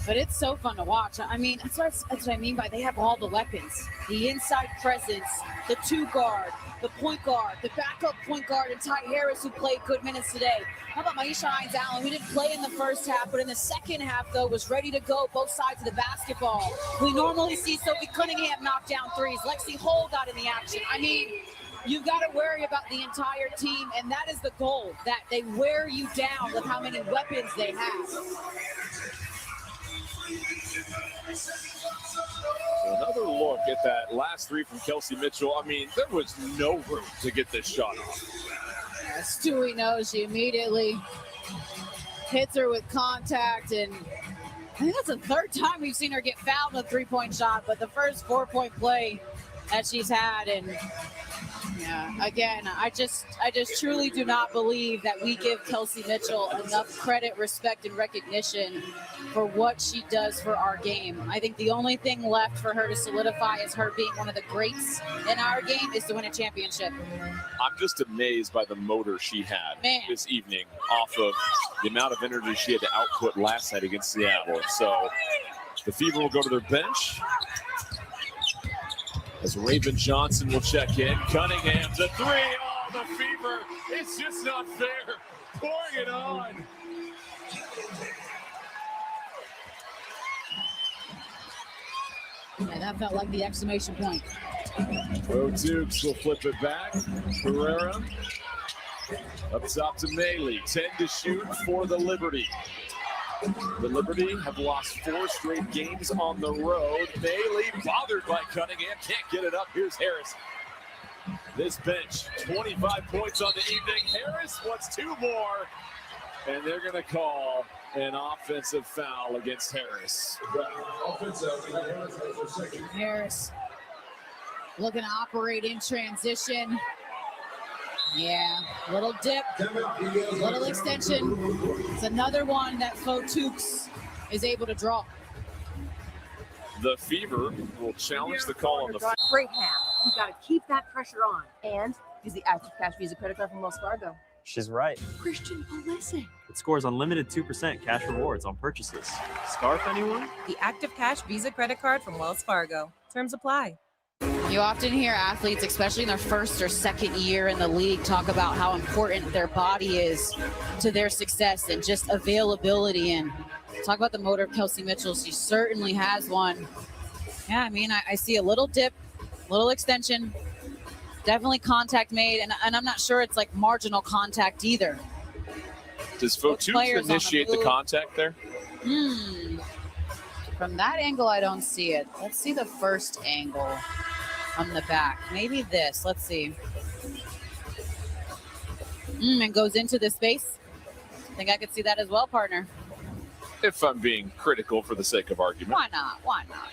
Speaker 4: But it's so fun to watch. I mean, that's what I mean by they have all the weapons. The inside presence, the 2-guard, the point guard, the backup point guard, and Ty Harris, who played good minutes today. How about Maisha Hines-Allen, who didn't play in the first half, but in the second half, though, was ready to go both sides of the basketball. We normally see Sophie Cunningham knock down threes. Lexi Hull got in the action. I mean, you've got to worry about the entire team, and that is the goal, that they wear you down with how many weapons they have.
Speaker 10: Another look at that last 3 from Kelsey Mitchell. I mean, there was no room to get this shot off.
Speaker 4: Stewie knows. She immediately hits her with contact, and I think that's the 3rd time we've seen her get fouled in a 3-point shot, but the first 4-point play that she's had. And yeah, again, I just truly do not believe that we give Kelsey Mitchell enough credit, respect, and recognition for what she does for our game. I think the only thing left for her to solidify as her being one of the greats in our game is to win a championship.
Speaker 10: I'm just amazed by the motor she had this evening off of the amount of energy she had to output last night against Seattle. So the Fever will go to their bench as Raven Johnson will check in. Cunningham's a 3. Oh, the Fever. It's just not fair. Pouring it on.
Speaker 4: Yeah, that felt like the exclamation point.
Speaker 10: Dukes will flip it back. Herrera up top to Maley. 10 to shoot for the Liberty. The Liberty have lost 4 straight games on the road. Maley bothered by Cunningham. Can't get it up. Here's Harris. This bench, 25 points on the evening. Harris wants 2 more. And they're going to call an offensive foul against Harris.
Speaker 4: Harris looking to operate in transition. Yeah, little dip, little extension. It's another one that Tukes is able to draw.
Speaker 10: The Fever will challenge the call on the floor.
Speaker 6: Great half. You got to keep that pressure on. And use the Active Cash Visa credit card from Wells Fargo.
Speaker 1: She's right.
Speaker 6: Christian Pulisic.
Speaker 1: It scores unlimited 2% cash rewards on purchases. Scarf, anyone?
Speaker 3: The Active Cash Visa credit card from Wells Fargo. Terms apply.
Speaker 4: You often hear athletes, especially in their first or second year in the league, talk about how important their body is to their success and just availability. And talk about the motor of Kelsey Mitchell. She certainly has one. Yeah, I mean, I see a little dip, little extension, definitely contact made. And I'm not sure it's like marginal contact either.
Speaker 10: Does Tukes initiate the contact there?
Speaker 4: From that angle, I don't see it. Let's see the first angle on the back. Maybe this. Let's see. And goes into the space. I think I could see that as well, partner.
Speaker 10: If I'm being critical for the sake of argument.
Speaker 4: Why not? Why not?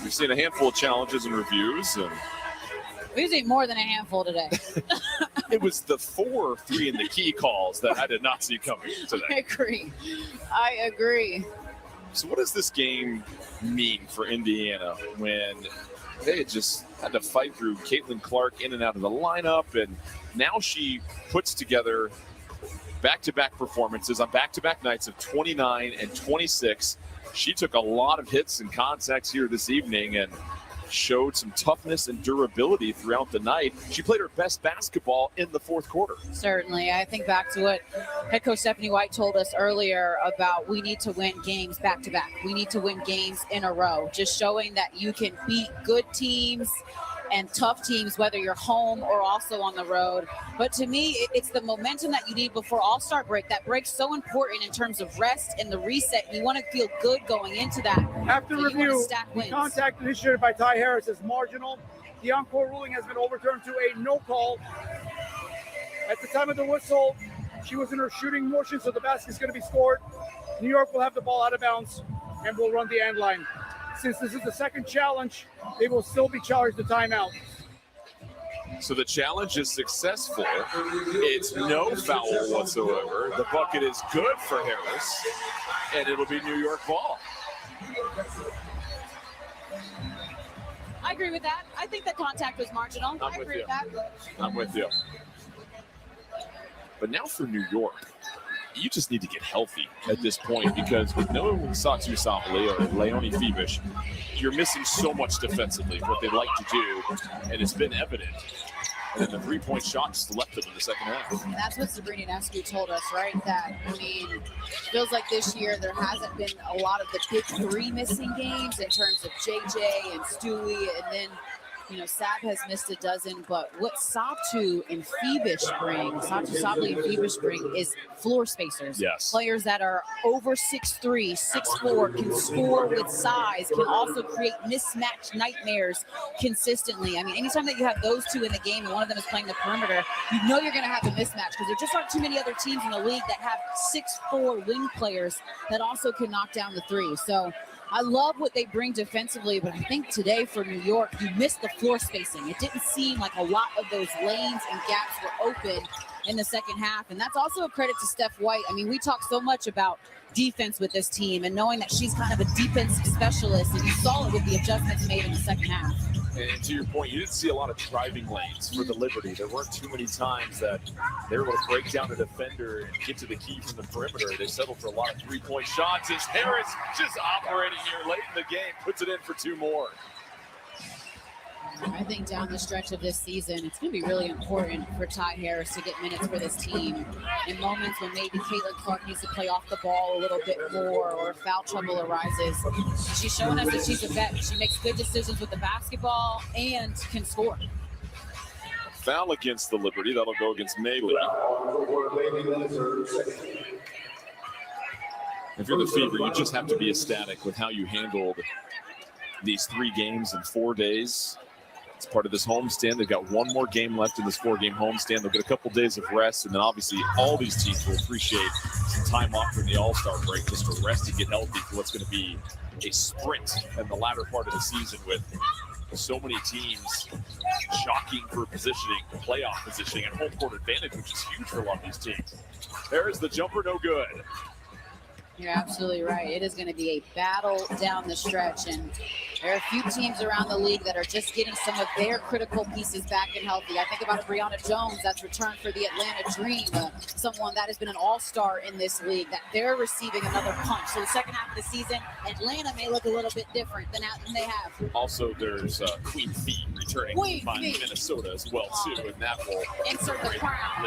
Speaker 10: We've seen a handful of challenges and reviews. And
Speaker 4: we've seen more than a handful today.
Speaker 10: it was the 4-3 in the key calls that I did not see coming today.
Speaker 4: I agree.
Speaker 10: So what does this game mean for Indiana when they just had to fight through Caitlin Clark in and out of the lineup, and now she puts together back-to-back performances on back-to-back nights of 29 and 26. She took a lot of hits and contacts here this evening and showed some toughness and durability throughout the night. She played her best basketball in the fourth quarter.
Speaker 4: Certainly. I think back to what head coach Stephanie White told us earlier about we need to win games back to back. We need to win games in a row, just showing that you can beat good teams and tough teams, whether you're home or also on the road. But to me, it's the momentum that you need before All-Star break. That break's so important in terms of rest and the reset. You want to feel good going into that.
Speaker 16: After review, the contact initiated by Ty Harris is marginal. The encore ruling has been overturned to a no call. At the time of the whistle, she was in her shooting motion, so the basket is going to be scored. New York will have the ball out of bounds and will run the end line. Since this is the second challenge, they will still be charged the timeout.
Speaker 10: So the challenge is successful. It's no foul whatsoever. The bucket is good for Harris, and it'll be New York ball.
Speaker 4: I agree with that. I think the contact was marginal. I agree with that.
Speaker 10: I'm with you. But now for New York, you just need to get healthy at this point, because with no Satu Sample or Leonie Fibish, you're missing so much defensively, what they like to do, and it's been evident. And then the three-point shot just left them in the second half.
Speaker 4: And that's what Sabrina Nescu told us, right? That, I mean, it feels like this year there hasn't been a lot of the big three missing games in terms of JJ and Stewie, and then, you know, Sab has missed a dozen, but what Satu and Fibish bring, Satu Sabli and Fibish bring is floor spacers.
Speaker 10: Yes.
Speaker 4: Players that are over 6'3", 6'4", can score with size, can also create mismatch nightmares consistently. I mean, anytime that you have those two in the game and one of them is playing the perimeter, you know you're going to have a mismatch, because there just aren't too many other teams in the league that have 6'4" wing players that also can knock down the three. So I love what they bring defensively, but I think today for New York, you missed the floor spacing. It didn't seem like a lot of those lanes and gaps were open in the second half. And that's also a credit to Steph White. I mean, we talk so much about defense with this team, and knowing that she's kind of a defensive specialist, and you saw it with the adjustments made in the second half.
Speaker 10: And to your point, you didn't see a lot of driving lanes for the Liberty. There weren't too many times that they were able to break down a defender and get to the key from the perimeter. They settled for a lot of three-point shots. As Harris just operating here late in the game, puts it in for two more.
Speaker 4: I think down the stretch of this season, it's going to be really important for Ty Harris to get minutes for this team in moments when maybe Caitlin Clark needs to play off the ball a little bit more or if foul trouble arises. She's showing us that she's a vet. She makes good decisions with the basketball and can score.
Speaker 10: Foul against the Liberty. That'll go against Mayley. If you're the Fever, you just have to be ecstatic with how you handled these 3 games in 4 days. It's part of this homestand. They've got one more game left in this 4-game homestand. They'll get a couple days of rest, and then obviously all these teams will appreciate some time off from the All-Star break just to rest and get healthy for what's going to be a sprint in the latter part of the season with so many teams jockeying for positioning, playoff positioning, and home court advantage, which is huge for a lot of these teams. There's the jumper, no good.
Speaker 4: You're absolutely right. It is going to be a battle down the stretch, and there are a few teams around the league that are just getting some of their critical pieces back and healthy. I think about Brianna Jones, that's returned for the Atlanta Dream, someone that has been an all-star in this league, that they're receiving another punch. So the second half of the season, Atlanta may look a little bit different than they have.
Speaker 10: Also, there's Queen Fee returning by Minnesota as well, too, and that will
Speaker 4: insert the crown.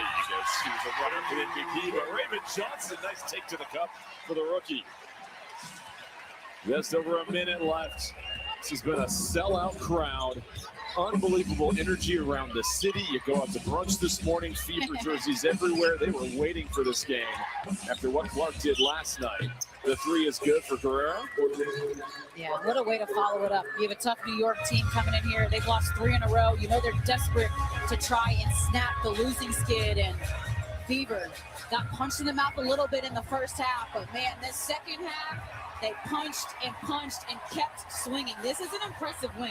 Speaker 10: She was a runner for the MVP, but Raymond Johnson, nice take to the cup for the rookie. Just over a minute left. This has been a sellout crowd. Unbelievable energy around the city. You go out to brunch this morning, Fever jerseys everywhere. They were waiting for this game after what Clark did last night. The 3 is good for Guerrero.
Speaker 4: Yeah, what a way to follow it up. You have a tough New York team coming in here. They've lost 3 in a row. You know they're desperate to try and snap the losing skid, and Fever got punched in the mouth a little bit in the first half, but man, this second half, they punched and kept swinging. This is an impressive win.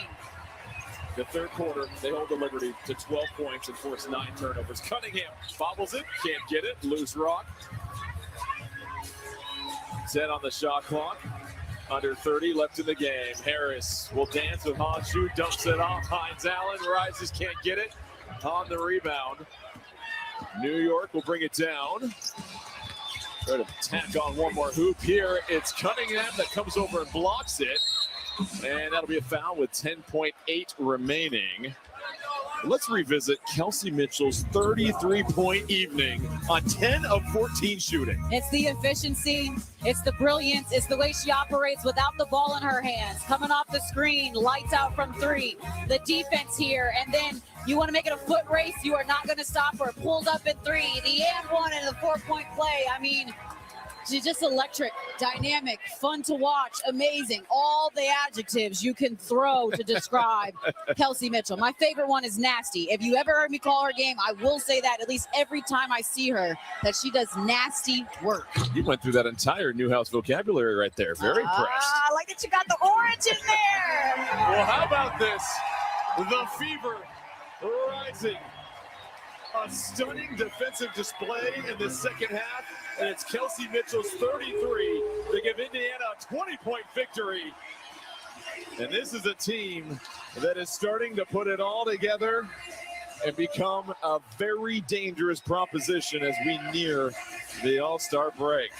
Speaker 10: The third quarter, they hold the Liberty to 12 points and force 9 turnovers. Cunningham bobbles it, can't get it, loose rock. 10 on the shot clock. Under 30 left in the game. Harris will dance with Honshu, dumps it off. Hines Allen rises, can't get it. On the rebound. New York will bring it down. Try to tack on one more hoop here. It's Cunningham that comes over and blocks it. And that'll be a foul with 10.8 remaining. Let's revisit Kelsey Mitchell's 33-point evening on 10 of 14 shooting.
Speaker 4: It's the efficiency, it's the brilliance, it's the way she operates without the ball in her hands. Coming off the screen, lights out from 3. The defense here, and then you want to make it a foot race, you are not going to stop her. Pulled up in 3, the and 1 and the 4-point play. I mean, she's just electric, dynamic, fun to watch, amazing. All the adjectives you can throw to describe Kelsey Mitchell. My favorite one is nasty. If you ever heard me call her game, I will say that at least every time I see her, that she does nasty work.
Speaker 10: You went through that entire Newhouse vocabulary right there. Very impressed.
Speaker 4: I like that you got the orange in there.
Speaker 10: Well, how about this? The Fever rising. A stunning defensive display in the second half. And it's Kelsey Mitchell's 33 to give Indiana a 20-point victory. And this is a team that is starting to put it all together and become a very dangerous proposition as we near the All-Star break.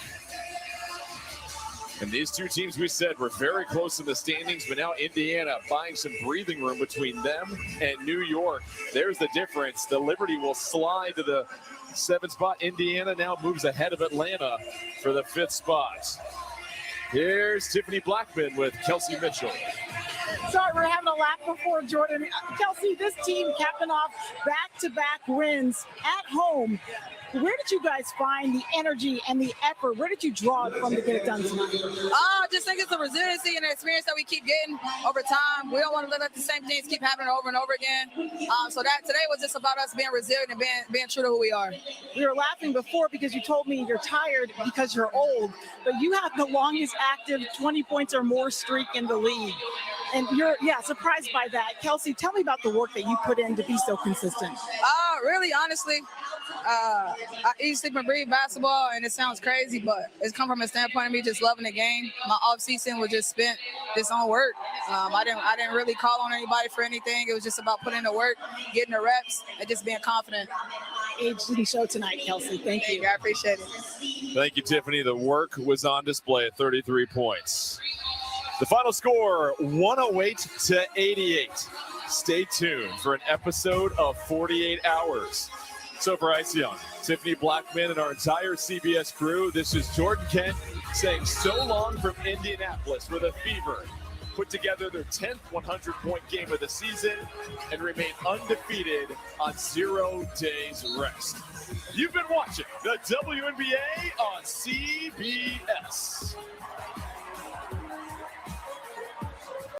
Speaker 10: And these two teams, we said, were very close in the standings, but now Indiana buying some breathing room between them and New York. There's the difference. The Liberty will slide to the 7th spot. Indiana now moves ahead of Atlanta for the 5th spot. Here's Tiffany Blackman with Kelsey Mitchell.
Speaker 17: Sorry, we're having a laugh before Jordan. Kelsey, this team capping off back-to-back wins at home. Where did you guys find the energy and the effort? Where did you draw it from to get it done tonight?
Speaker 7: I just think it's the resiliency and the experience that we keep getting over time. We don't want to let the same things keep happening over and over again. So that today was just about us being resilient and being true to who we are.
Speaker 17: We were laughing before because you told me you're tired because you're old, but you have the longest active 20 points or more streak in the league. And you're, surprised by that. Kelsey, tell me about the work that you put in to be so consistent.
Speaker 7: Really, honestly, I eat, sleep, and breathe basketball, and it sounds crazy, but it's come from a standpoint of me just loving the game. My off season was just spent just on work. I didn't really call on anybody for anything. It was just about putting in the work, getting the reps, and just being confident.
Speaker 17: Age didn't show tonight, Kelsey. Thank you.
Speaker 7: I appreciate it.
Speaker 10: Thank you, Tiffany. The work was on display at 33 points. The final score, 108-88. Stay tuned for an episode of 48 Hours. So for Iceon, Tiffany Blackman, and our entire CBS crew, this is Jordan Kent saying so long from Indianapolis with a fever. Put together their 10th 100-point game of the season and remain undefeated on 0 days rest. You've been watching the WNBA on CBS.